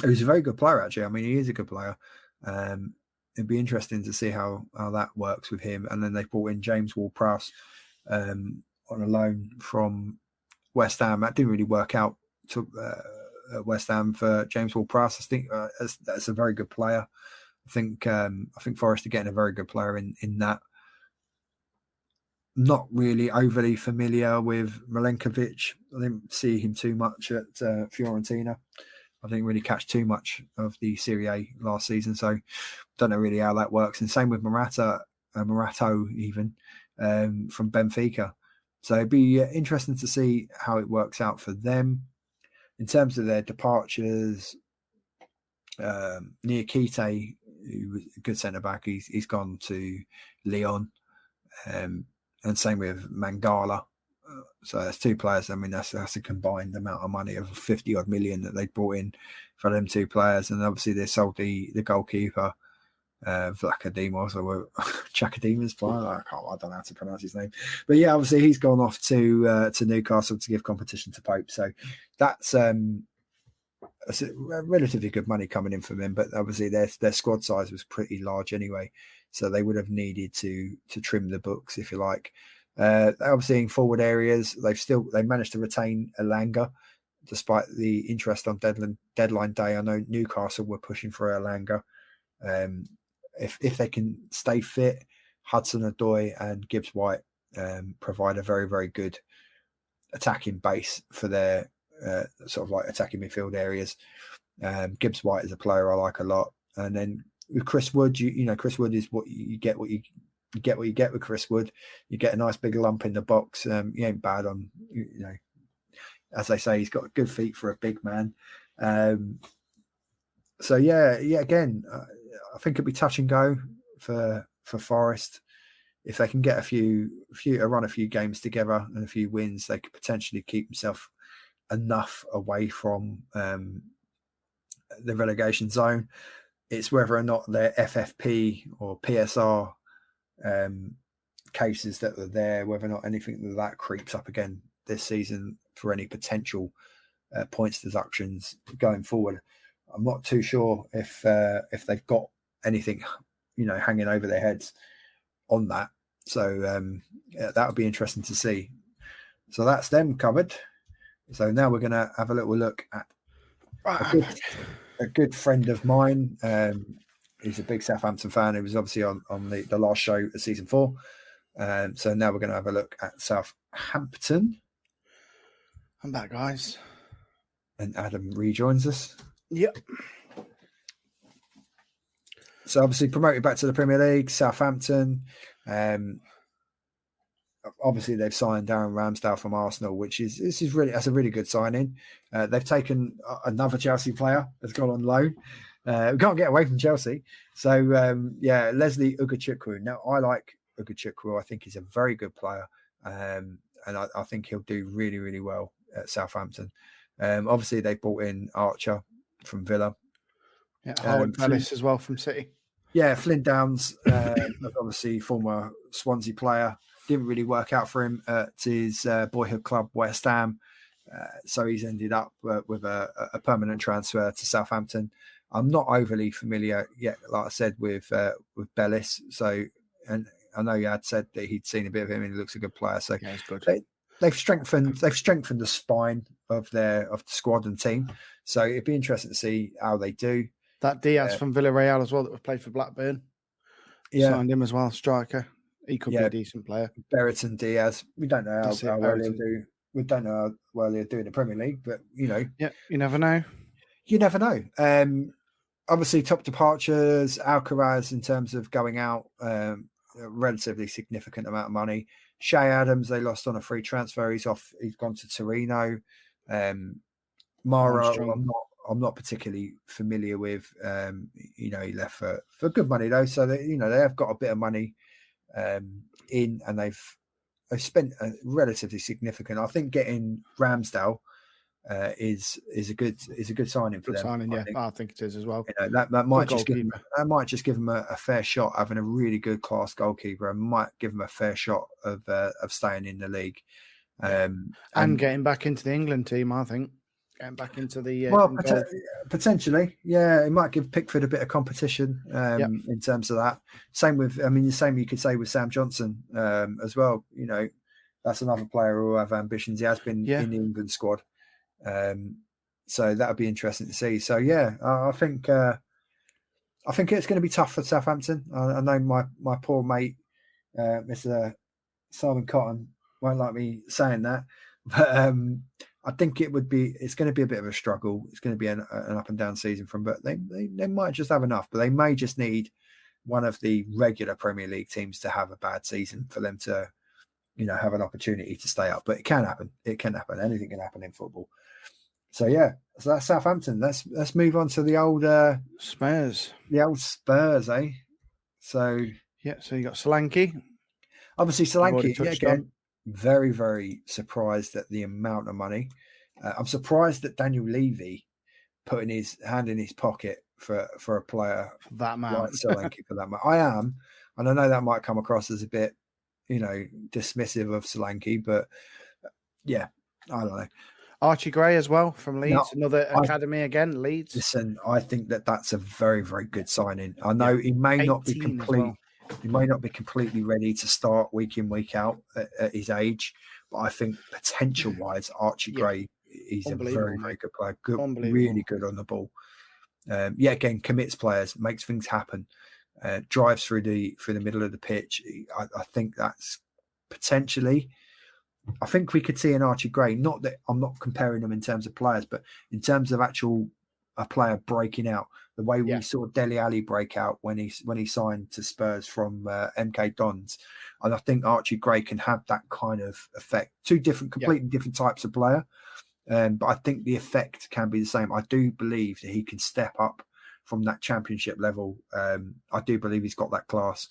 He's a very good player, actually. I mean, he is a good player. It'd be interesting to see how that works with him. And then they brought in James Ward-Prowse on a loan from West Ham. That didn't really work out to West Ham for James Ward-Prowse. I think that's a very good player. I think Forest are getting a very good player in that. Not really overly familiar with Milenkovic. I didn't see him too much at Fiorentina. I didn't really catch too much of the Serie A last season, so don't know really how that works. And same with Morato even from Benfica. So it'd be interesting to see how it works out for them. In terms of their departures, Niakite, who was a good centre-back, he's gone to Lyon. And same with Mangala. So that's two players. I mean, that's a combined amount of money of 50 odd million that they brought in for them two players. And obviously they sold the goalkeeper, Vlachodimos, or Chakadimas player. I don't know how to pronounce his name. But yeah, obviously he's gone off to Newcastle to give competition to Pope. So that's relatively good money coming in from them. But obviously their squad size was pretty large anyway. So they would have needed to trim the books, if you like. Obviously in forward areas, they managed to retain Elanga despite the interest on deadline day. I know Newcastle were pushing for Elanga. If they can stay fit, Hudson-Odoi and Gibbs-White provide a very, very good attacking base for their sort of like attacking midfield areas. Gibbs-White is a player I like a lot. And then with Chris Wood, Chris Wood is what you get with Chris Wood. You get a nice big lump in the box. He ain't bad on, as they say, he's got good feet for a big man. So again, I think it'd be touch and go for Forest. If they can get run a few games together and a few wins, they could potentially keep themselves enough away from the relegation zone. It's whether or not their FFP or PSR cases that are there, whether or not anything that creeps up again this season for any potential points deductions going forward. I'm not too sure if they've got anything, hanging over their heads on that. So that would be interesting to see. So that's them covered. So now we're going to have a little look at a good friend of mine. He's a big Southampton fan. He was obviously on the last show of season 4. So now we're going to have a look at Southampton. I'm back, guys. And Adam rejoins us. Yep. So obviously promoted back to the Premier League, Southampton. Obviously they've signed Darren Ramsdale from Arsenal, that's a really good signing. They've taken another Chelsea player that's gone on loan. We can't get away from Chelsea. So Leslie Ugachukwu. Now I like Ugachukwu. I think he's a very good player, and I think he'll do really, really well at Southampton. Obviously they brought in Archer from Villa. Yeah, Howard Bellis as well from City. Yeah, Flynn Downs, obviously former Swansea player. Didn't really work out for him at his boyhood club, West Ham. So he's ended up with a permanent transfer to Southampton. I'm not overly familiar yet, like I said, with Bellis. So, and I know you had said that he'd seen a bit of him and he looks a good player. So yeah, he's good. They've strengthened the spine of the squad and team. So it'd be interesting to see how they do. That Diaz from Villarreal as well that played for Blackburn. Yeah. Signed him as well, striker. He could be a decent player. Brereton Diaz. We don't know how well he'll do. We don't know how well he'll do in the Premier League, but Yeah, you never know. You never know. Obviously, top departures, Alcaraz in terms of going out, a relatively significant amount of money. Shea Adams, they lost on a free transfer. He's off. He's gone to Torino. Mara, I'm not particularly familiar with. He left for good money though, so they have got a bit of money in, and they've spent a relatively significant. I think getting Ramsdale is a good signing for them. I think it is as well. That might just give them a fair shot having a really good class goalkeeper, and might give them a fair shot of staying in the league, and getting back into the England team. I think getting back into the potentially, yeah. It might give Pickford a bit of competition in terms of that. Same with, the same you could say with Sam Johnson as well. You know, that's another player who will have ambitions. He has been in the England squad, so that would be interesting to see. So yeah, I think it's going to be tough for Southampton. I know my poor mate, Mr. Simon Cotton, won't like me saying that, but I think it's going to be a bit of a struggle. It's going to be an up and down season but they might just have enough, but they may just need one of the regular Premier League teams to have a bad season for them to, have an opportunity to stay up. But it can happen. It can happen. Anything can happen in football. So yeah, so that's Southampton. Let's move on to the old Spurs. The old Spurs, eh? So yeah, so you got Solanke. Obviously, Solanke again. Very, very surprised at the amount of money. I'm surprised that Daniel Levy putting his hand in his pocket for a player that man like Solanke for that man. I am, and I know that might come across as a bit, dismissive of Solanke, but yeah, I don't know. Archie Gray as well from Leeds, another academy again, Leeds. Listen, I think that's a very, very good signing. I know he may not be complete. He may not be completely ready to start week in, week out at his age, but I think potential-wise, Archie Gray, he's a very, very good player. Really good on the ball. Again, commits players, makes things happen, drives through the middle of the pitch. I think that's potentially. I think we could see an Archie Gray. Not that I'm not comparing them in terms of players, but in terms of a player breaking out. The way we saw Dele Alli break out when he signed to Spurs from MK Dons, and I think Archie Gray can have that kind of effect. Two completely different types of player, but I think the effect can be the same. I do believe that he can step up from that Championship level. I do believe he's got that class.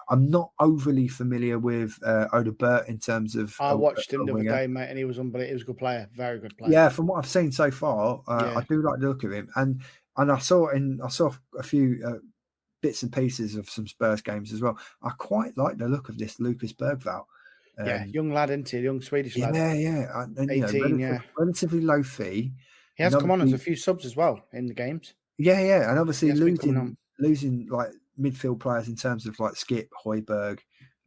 I'm not overly familiar with Odobert in terms of. I watched him the other day, mate, and he was unbelievable. He was a good player, very good player. Yeah, from what I've seen so far, I do like the look of him, and I saw a few bits and pieces of some Spurs games as well. I quite like the look of this Lucas Bergvall. Young lad, isn't he? Young Swedish lad. Yeah. And, 18, relatively low fee. He has come on as a few subs as well in the games. Yeah, and obviously losing like midfield players in terms of like Skip, Højbjerg,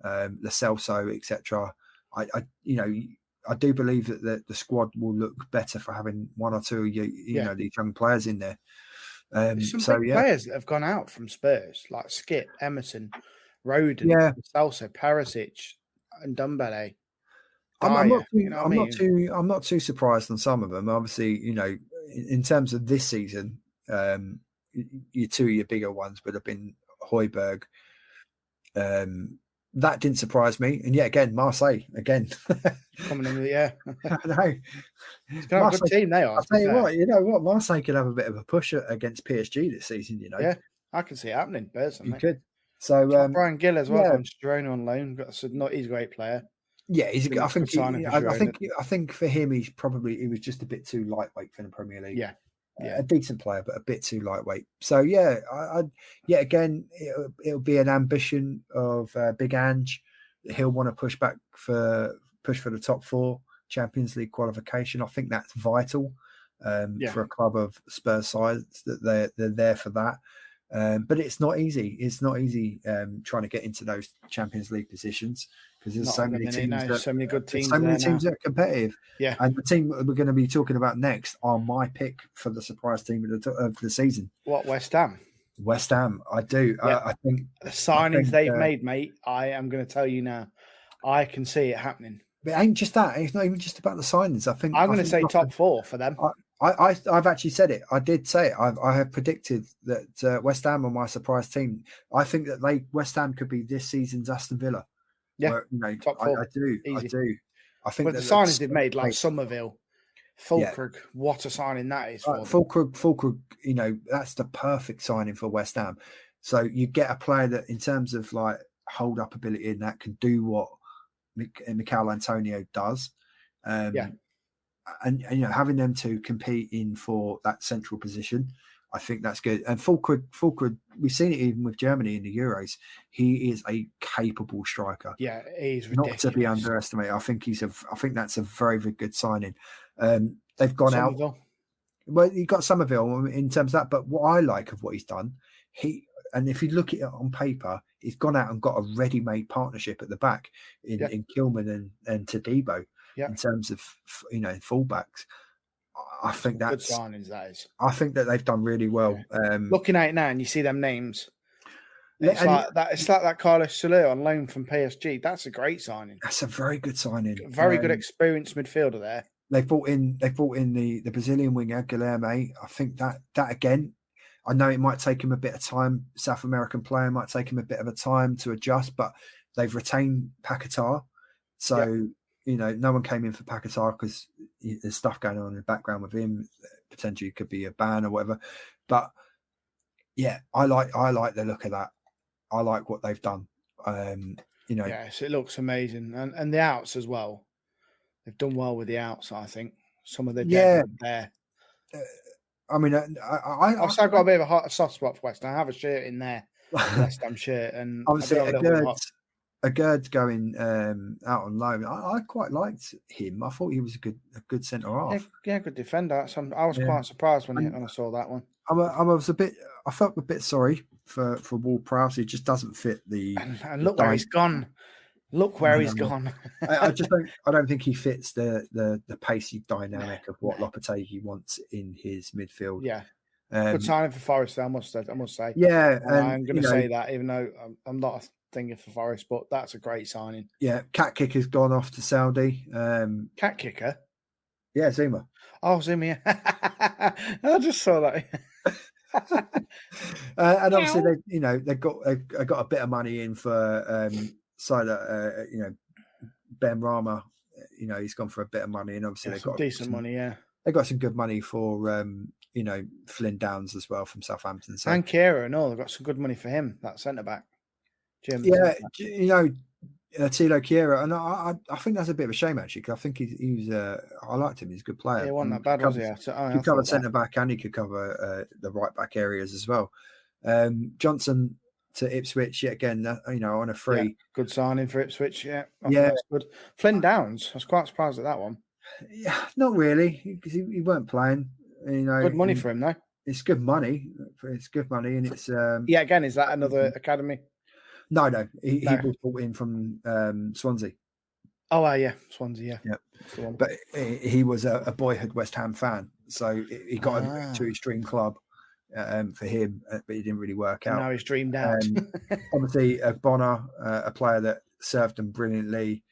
Lo Celso, etc. I do believe that the squad will look better for having one or two of these young players in there. Some big players that have gone out from Spurs, like Skip, Emerson, Roden, Lo Celso, Perisic, and Dumbele. I'm not too surprised on some of them. Obviously, in terms of this season, your bigger ones would have been Højbjerg. That didn't surprise me. And again, Marseille again. Coming in, I know. It's got a good team they are. I'll tell you what, Marseille could have a bit of a push against PSG this season, Yeah, I can see it happening personally. You could. So Brian Gill as well on Girona on loan. He's a great player. Yeah, he's I think for him he was just a bit too lightweight for the Premier League. Yeah. A decent player, but a bit too lightweight. So again, it'll be an ambition of Big Ange. He'll want to push for the top 4 Champions League qualification. I think that's vital for a club of Spurs size that they're there for that. But it's not easy. It's not easy trying to get into those Champions League positions because there's so many teams. So many good teams. So many teams that are competitive. Yeah. And the team that we're going to be talking about next are my pick for the surprise team of the season. What, West Ham? West Ham, I do. Yeah. I think the signings they've made, mate. I am going to tell you now. I can see it happening. But it ain't just that. It's not even just about the signings. I'm going to say top 4 for them. I've actually said it. I did say it. I have predicted that West Ham are my surprise team. I think that West Ham could be this season's Aston Villa. Yeah, top 4. I do. Easy. I do. I think the signings they've made, like Somerville, Fulkrug, what a signing that is. Fulkrug, that's the perfect signing for West Ham. So you get a player that, in terms of like hold up ability, and that can do what Mikel Antonio does. And having them to compete in for that central position, I think that's good. And Fulkrug, we've seen it even with Germany in the Euros. He is a capable striker. Yeah, he's ridiculous. Not to be underestimated. I think that's a very, very good signing. They've gone Somerville. out. Well, you got Somerville in terms of that, but what I like of what he's done, and if you look at it on paper, he's gone out and got a ready-made partnership at the back in Kilman and Tadibo in terms of fullbacks. I think that's good signings. That is. I think that they've done really well. Yeah. Looking at it now, and you see them names. It's like that Carlos Soler on loan from PSG. That's a great signing. That's a very good signing. Very good experienced midfielder there. They brought in the Brazilian winger Guilherme. I think that again, I know it might take him a bit of time. South American player might take him a bit of a time to adjust, but they've retained Paquetá. So no one came in for Paquetá because there's stuff going on in the background with him. Potentially could be a ban or whatever. But yeah, I like the look of that. I like what they've done. Yes, it looks amazing, and the outs as well. They've done well with the outs, I think. Some of the depth there. I mean, I've got a bit of a soft spot for West Ham. I have a shirt in there, West Ham shirt, and obviously a Gerd going out on loan. I quite liked him. I thought he was a good centre half. Yeah, good defender. I was quite surprised when I saw that one. I felt a bit sorry for Ward-Prowse. He just doesn't fit the. And look where he's gone. Look where he's gone. I don't think he fits the pacey dynamic of what Lopetegui wants in his midfield. Yeah. Good signing for Forest, I must say. Yeah. I'm going to say that, even though I'm not a thinger for Forest, but that's a great signing. Yeah. Cat Kicker's gone off to Saudi. Cat Kicker? Yeah, Zuma. Oh, Zuma, yeah. I just saw that. And obviously they got a bit of money in for Ben Rama. He's gone for a bit of money, and obviously they've got decent money. Yeah, they got some good money for Flynn Downs as well from Southampton. So. And Kira and all, they've got some good money for him. That centre back, Jim. Yeah, Tilo Kira, and I think that's a bit of a shame actually, because I think he's I liked him. He's a good player. He wasn't that bad, was he? He could cover centre back and he could cover the right back areas as well. Johnson to Ipswich yet again, on a free. Yeah, good signing for Ipswich. Yeah, that's good. Flynn Downs, I was quite surprised at that one. Yeah, not really, because he weren't playing. Good money for him though. It's good money. It's good money, and it's. Again, is that another academy? No. He was brought in from Swansea. Oh, yeah, Swansea, yeah. But he was a boyhood West Ham fan, so he got to his dream club for him, but he didn't really work out. Now he's dreamed out. Obviously, Bonner, a player that served him brilliantly.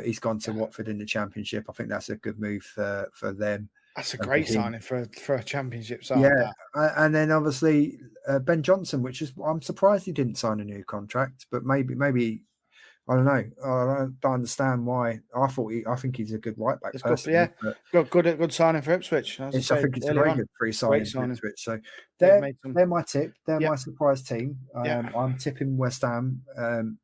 He's gone to Watford in the Championship. I think that's a good move for them. That's a great signing for a Championship side. Yeah, and then obviously Ben Johnson, which is I'm surprised he didn't sign a new contract, but maybe I don't know. I don't understand why. I think he's a good right back. Good signing for Ipswich. I think it's a very good free signing for Ipswich. So they're my tip. They're my surprise team. I'm tipping West Ham. I'm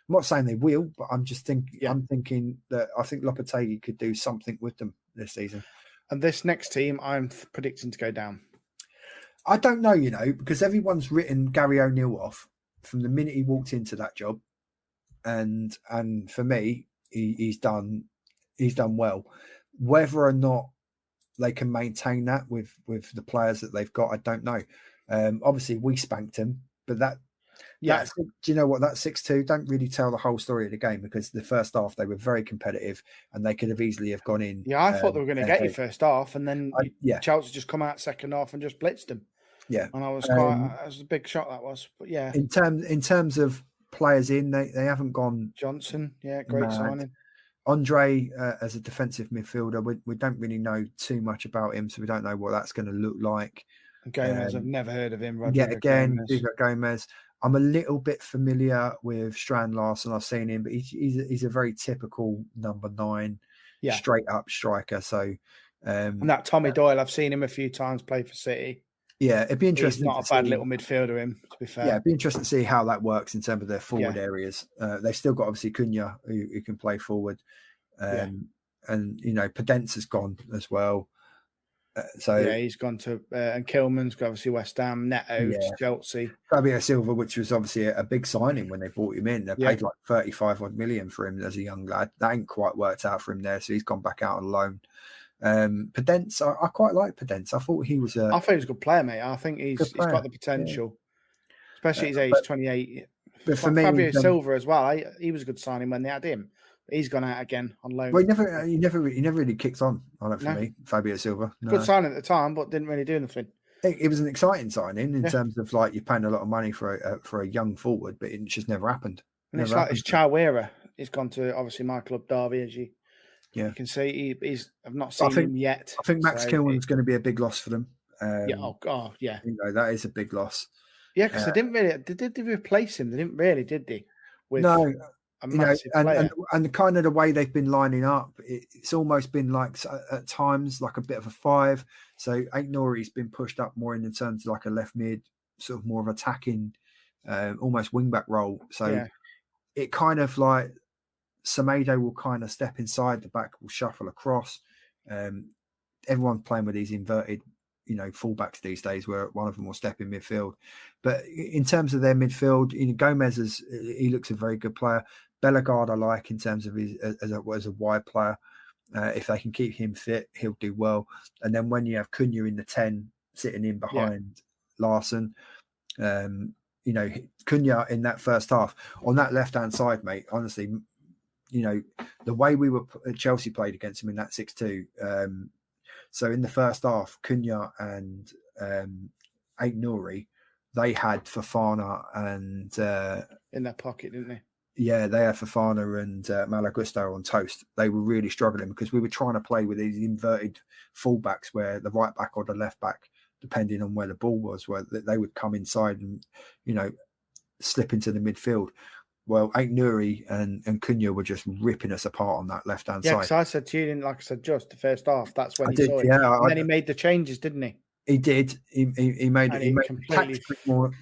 not saying they will, but I'm just thinking. I'm thinking that I think Lopetegui could do something with them this season. And this next team, I'm predicting to go down. I don't know, because everyone's written Gary O'Neill off from the minute he walked into that job, and for me, he's done well. Whether or not they can maintain that with the players that they've got, I don't know. Obviously, we spanked him, but that. Yeah, do you know what? That 6-2 don't really tell the whole story of the game, because the first half they were very competitive and they could have easily have gone in. Yeah, I thought they were going to get you first half, and then Chelsea just come out second half and just blitzed them. Yeah, and I was that was a big shot that was. But yeah, in terms of players in, they haven't gone. Johnson, great signing. Andre as a defensive midfielder, we don't really know too much about him, so we don't know what that's going to look like. Gomez, I've never heard of him. Rodrigo Gomez. I'm a little bit familiar with Strand Larsen. I've seen him, but he's a very typical number 9, straight up striker. So, and that Tommy Doyle, I've seen him a few times play for City. Yeah, it'd be interesting. He's not a bad little midfielder, him, to be fair. Yeah, it'd be interesting to see how that works in terms of their forward areas. They've still got obviously Cunha who can play forward, and Podence has gone as well. He's gone to and Kilman's got obviously West Ham, Neto to Chelsea. Fabio Silva, which was obviously a big signing when they brought him in. They paid like 35 odd million for him as a young lad. That ain't quite worked out for him there, so he's gone back out on loan. Podence, I quite like Podence. I thought he was a good player, mate. I think he's got the potential, especially his age, 28. But for me, Fabio Silva as well. He was a good signing when they had him. He's gone out again on loan. Well, he never really kicked on it for me, Fabio Silva. No. Good signing at the time, but didn't really do anything. It was an exciting signing in terms of like you're paying a lot of money for a young forward, but it just never happened. And it's like it's Chawera. He's gone to obviously my club Derby, as you can see. I've not seen him yet. I think Max Kilman's going to be a big loss for them. Yeah. That is a big loss. Yeah, because they didn't really. Did they replace him? They didn't really, did they? No. And kind of the way they've been lining up, it's almost been like at times like a bit of a 5. So Aït-Nouri's been pushed up more in terms of like a left mid, sort of more of attacking, almost wing back role. So it kind of like Semedo will kind of step inside, the back will shuffle across. Everyone's playing with these inverted, fullbacks these days, where one of them will step in midfield. But in terms of their midfield, Gomez he looks a very good player. Bellegarde I like in terms of his as a wide player. If they can keep him fit, he'll do well. And then when you have Cunha in the 10 sitting in behind Larson, Cunha in that first half on that left hand side, mate. Honestly, the way Chelsea played against him in that 6-2. So in the first half, Cunha and Aït-Nouri, they had Fofana and in their pocket, didn't they? Yeah, they had Fofana and Malagusto on toast. They were really struggling because we were trying to play with these inverted fullbacks where the right back or the left back, depending on where the ball was, where they would come inside and, slip into the midfield. Well, Aït-Nouri and Cunha were just ripping us apart on that left-hand side. Yeah, because I said to you, like I said, just the first half, that's when he saw it. Yeah, and then he made the changes, didn't he? He did. He made completely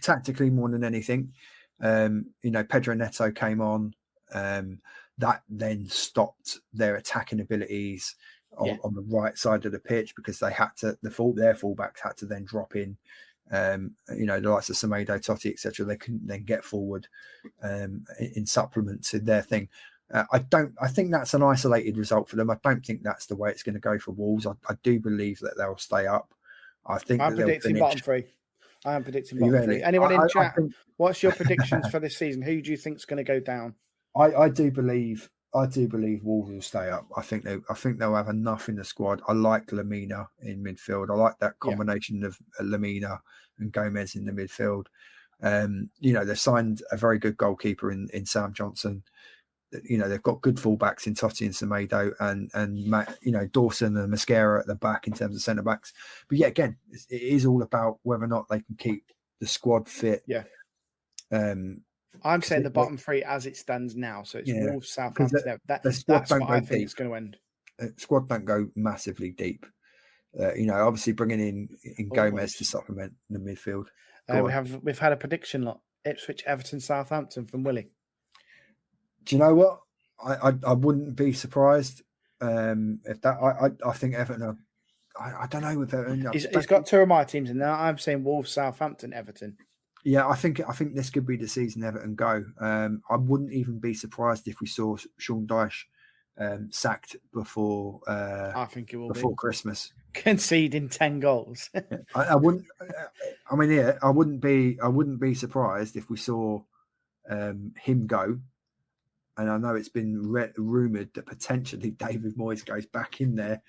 tactically more than anything. Pedro Neto came on. That then stopped their attacking abilities on the right side of the pitch because they had to. Their fullbacks had to then drop in. The likes of Semedo, Totti, etc. They couldn't then get forward in supplement to their thing. I think that's an isolated result for them. I don't think that's the way it's going to go for Wolves. I do believe that they'll stay up. I'm predicting bottom 3. I am predicting bottom 3. Anyone in chat? What's your predictions for this season? Who do you think is going to go down? I do believe Wolves will stay up. I think they'll have enough in the squad. I like Lamina in midfield. I like that combination of Lamina and Gomez in the midfield. They've signed a very good goalkeeper in Sam Johnson. They've got good fullbacks in Totti and Semedo and Dawson and Mascara at the back in terms of centre backs. But again, it is all about whether or not they can keep the squad fit. Yeah. I'm saying the bottom 3 as it stands now. So it's Wolves, Southampton. That's what I think it's going to end. Squad don't go massively deep. Obviously bringing in Gomez to supplement the midfield. We've had a prediction lot: Ipswich, Everton, Southampton from Willie. Do you know what? I wouldn't be surprised if that. I think Everton. I don't know with Everton. He's got 2 of my teams in there. I'm saying Wolves, Southampton, Everton. Yeah, I think this could be the season Everton go. I wouldn't even be surprised if we saw Sean Dyche sacked before. I think it will before Christmas, conceding 10 goals. I wouldn't. I wouldn't be surprised if we saw him go. And I know it's been rumoured that potentially David Moyes goes back in there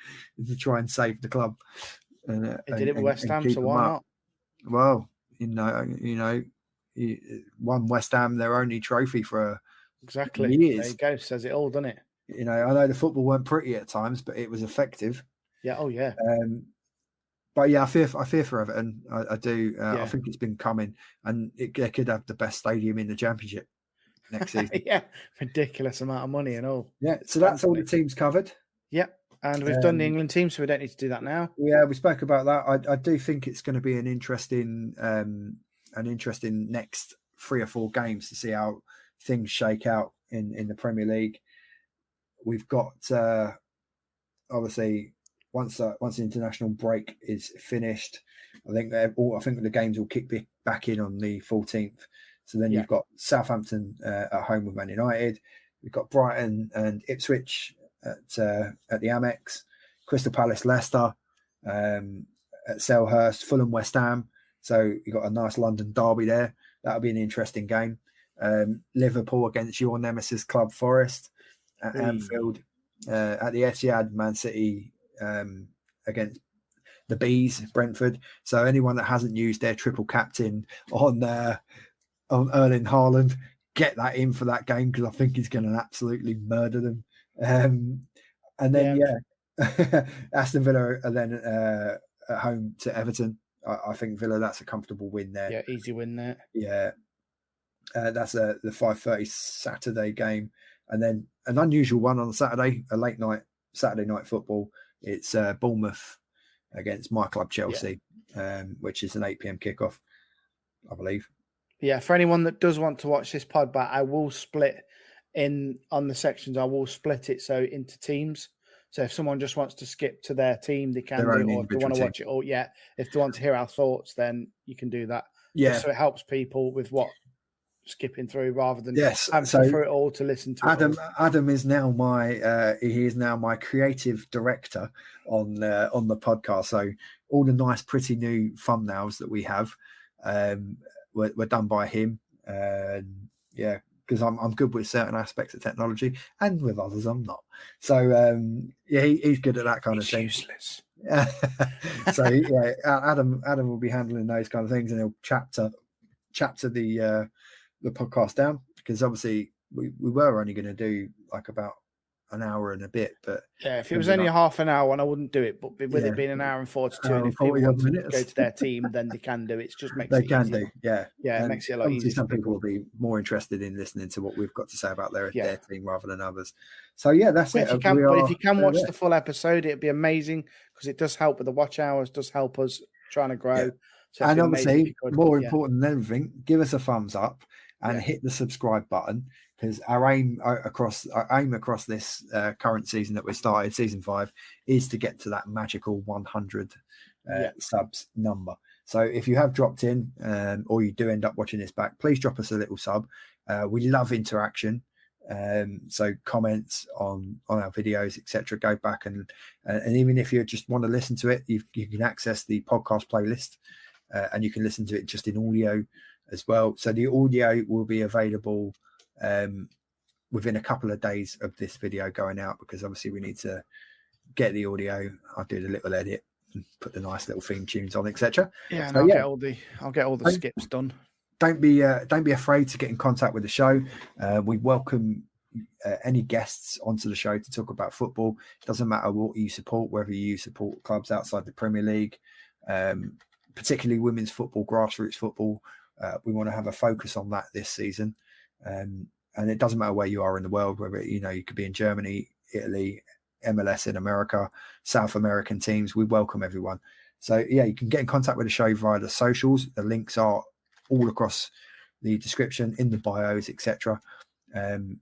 to try and save the club. He did it with West Ham, so why not? Well, won West Ham their only trophy for exactly years. There you go, says it all, doesn't it? I know the football weren't pretty at times, but it was effective. Yeah. Oh yeah. But yeah, I fear for Everton. I do. I think it's been coming, and they could have the best stadium in the Championship next season. Yeah, ridiculous amount of money and all. Yeah, so that's all the teams covered. Yeah, and we've done the England team, so we don't need to do that now. Yeah, we spoke about that. I do think it's going to be an interesting next 3 or 4 games to see how things shake out in the Premier League. We've got obviously once the international break is finished, I think the games will kick back in on the 14th. So then you've got Southampton at home with Man United. We've got Brighton and Ipswich at the Amex, Crystal Palace, Leicester at Selhurst, Fulham, West Ham. So you've got a nice London derby there. That'll be an interesting game. Liverpool against your nemesis club Forest at Anfield. At the Etihad, Man City against the Bees, Brentford. So anyone that hasn't used their triple captain on Erling Haaland, get that in for that game, because I think he's going to absolutely murder them. And then Aston Villa are then at home to Everton. I think Villa, that's a comfortable win there. Yeah, easy win there. Yeah. That's the 5:30 Saturday game. And then an unusual one on Saturday, a late night Saturday night football. It's Bournemouth against my club Chelsea, which is an 8 p.m. kickoff, I believe. Yeah, for anyone that does want to watch this pod back, I will split in on the sections. I will split it so into teams. So if someone just wants to skip to their team, they can do it. Or if they want to watch it all, if they want to hear our thoughts, then you can do that. Yeah. Just so it helps people with skipping through rather than having to through it all to listen to Adam is now my creative director on the podcast. So all the nice, pretty new thumbnails that we have were done by him. Because I'm good with certain aspects of technology, and with others I'm not. So he's good at that kind of thing. Useless. So Adam will be handling those kind of things, and he'll chapter the podcast down, because obviously we were only going to do like about an hour and a bit, but if it was only a half an hour, and I wouldn't do it, but with it being an hour and 42, and if people want to go to their team, then they can do it. It just makes it easier. It makes it a lot easier. Some people will be more interested in listening to what we've got to say about their team rather than others. So that's it. If you can watch the full episode, it'd be amazing, because it does help with the watch hours, does help us trying to grow. So and obviously, more important than everything, give us a thumbs up and hit the subscribe button, because our aim across this current season that we started, season 5, is to get to that magical 100 subs number. So if you have dropped in, or you do end up watching this back, please drop us a little sub. We love interaction. So comments on our videos, etc. Go back and even if you just want to listen to it, you can access the podcast playlist, and you can listen to it just in audio as well. So the audio will be available within a couple of days of this video going out, because obviously we need to get the audio. I'll do the little edit and put the nice little theme tunes on, etc. I'll get all the skips done. Don't be afraid to get in contact with the show. We welcome any guests onto the show to talk about football. It doesn't matter what you support, whether you support clubs outside the Premier League, particularly women's football, grassroots football. We want to have a focus on that this season. And it doesn't matter where you are in the world, whether you could be in Germany, Italy, MLS in America, South American teams. We welcome everyone. So you can get in contact with the show via the socials. The links are all across the description, in the bios, etc. And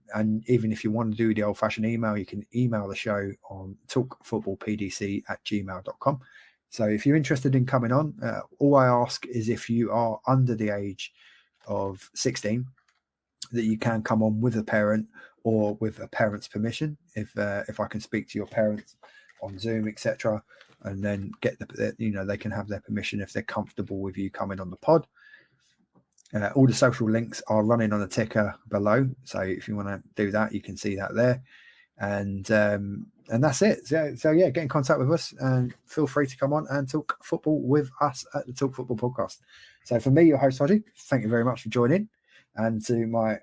even if you want to do the old-fashioned email, you can email the show on talkfootballpdc@gmail.com. So if you're interested in coming on, all I ask is, if you are under the age of 16, that you can come on with a parent or with a parent's permission. If I can speak to your parents on Zoom, etc., and then get they can have their permission if they're comfortable with you coming on the pod. All the social links are running on the ticker below, so if you want to do that, you can see that there. And that's it. So get in contact with us, and feel free to come on and talk football with us at the Talk Football Podcast. So for me, your host Hodgie, thank you very much for joining, and to my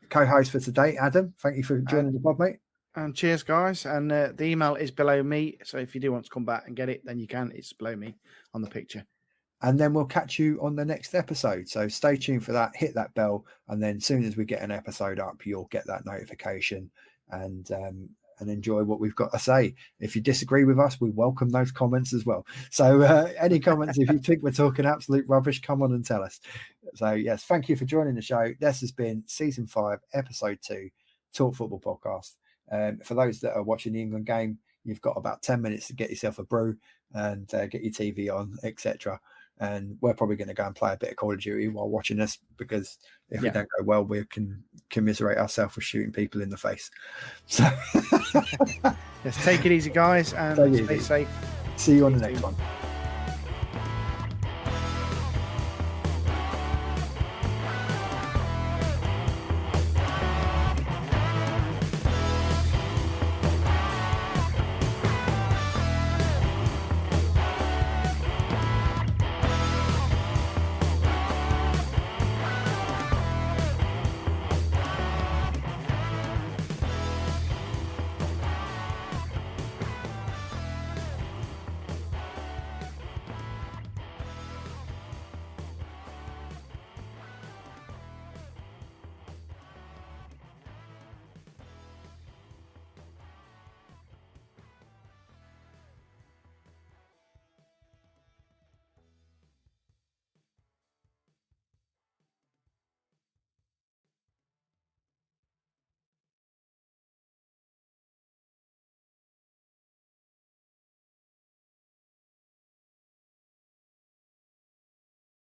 co-host for today, Adam, thank you for joining the pod, mate. And cheers, guys. And the email is below me, so if you do want to come back and get it, then you can. It's below me on the picture. And then we'll catch you on the next episode. So stay tuned for that. Hit that bell, and then as soon as we get an episode up, you'll get that notification and enjoy what we've got to say. If you disagree with us, we welcome those comments as well. So any comments, if you think we're talking absolute rubbish, come on and tell us. So yes, thank you for joining the show. This has been season 5, episode 2, Talk Football Podcast. For those that are watching the England game, you've got about 10 minutes to get yourself a brew and get your TV on, etc. And we're probably going to go and play a bit of Call of Duty while watching this, because if we don't go well, we can commiserate ourselves for shooting people in the face. So let's take it easy, guys, and stay safe. See you on the next one.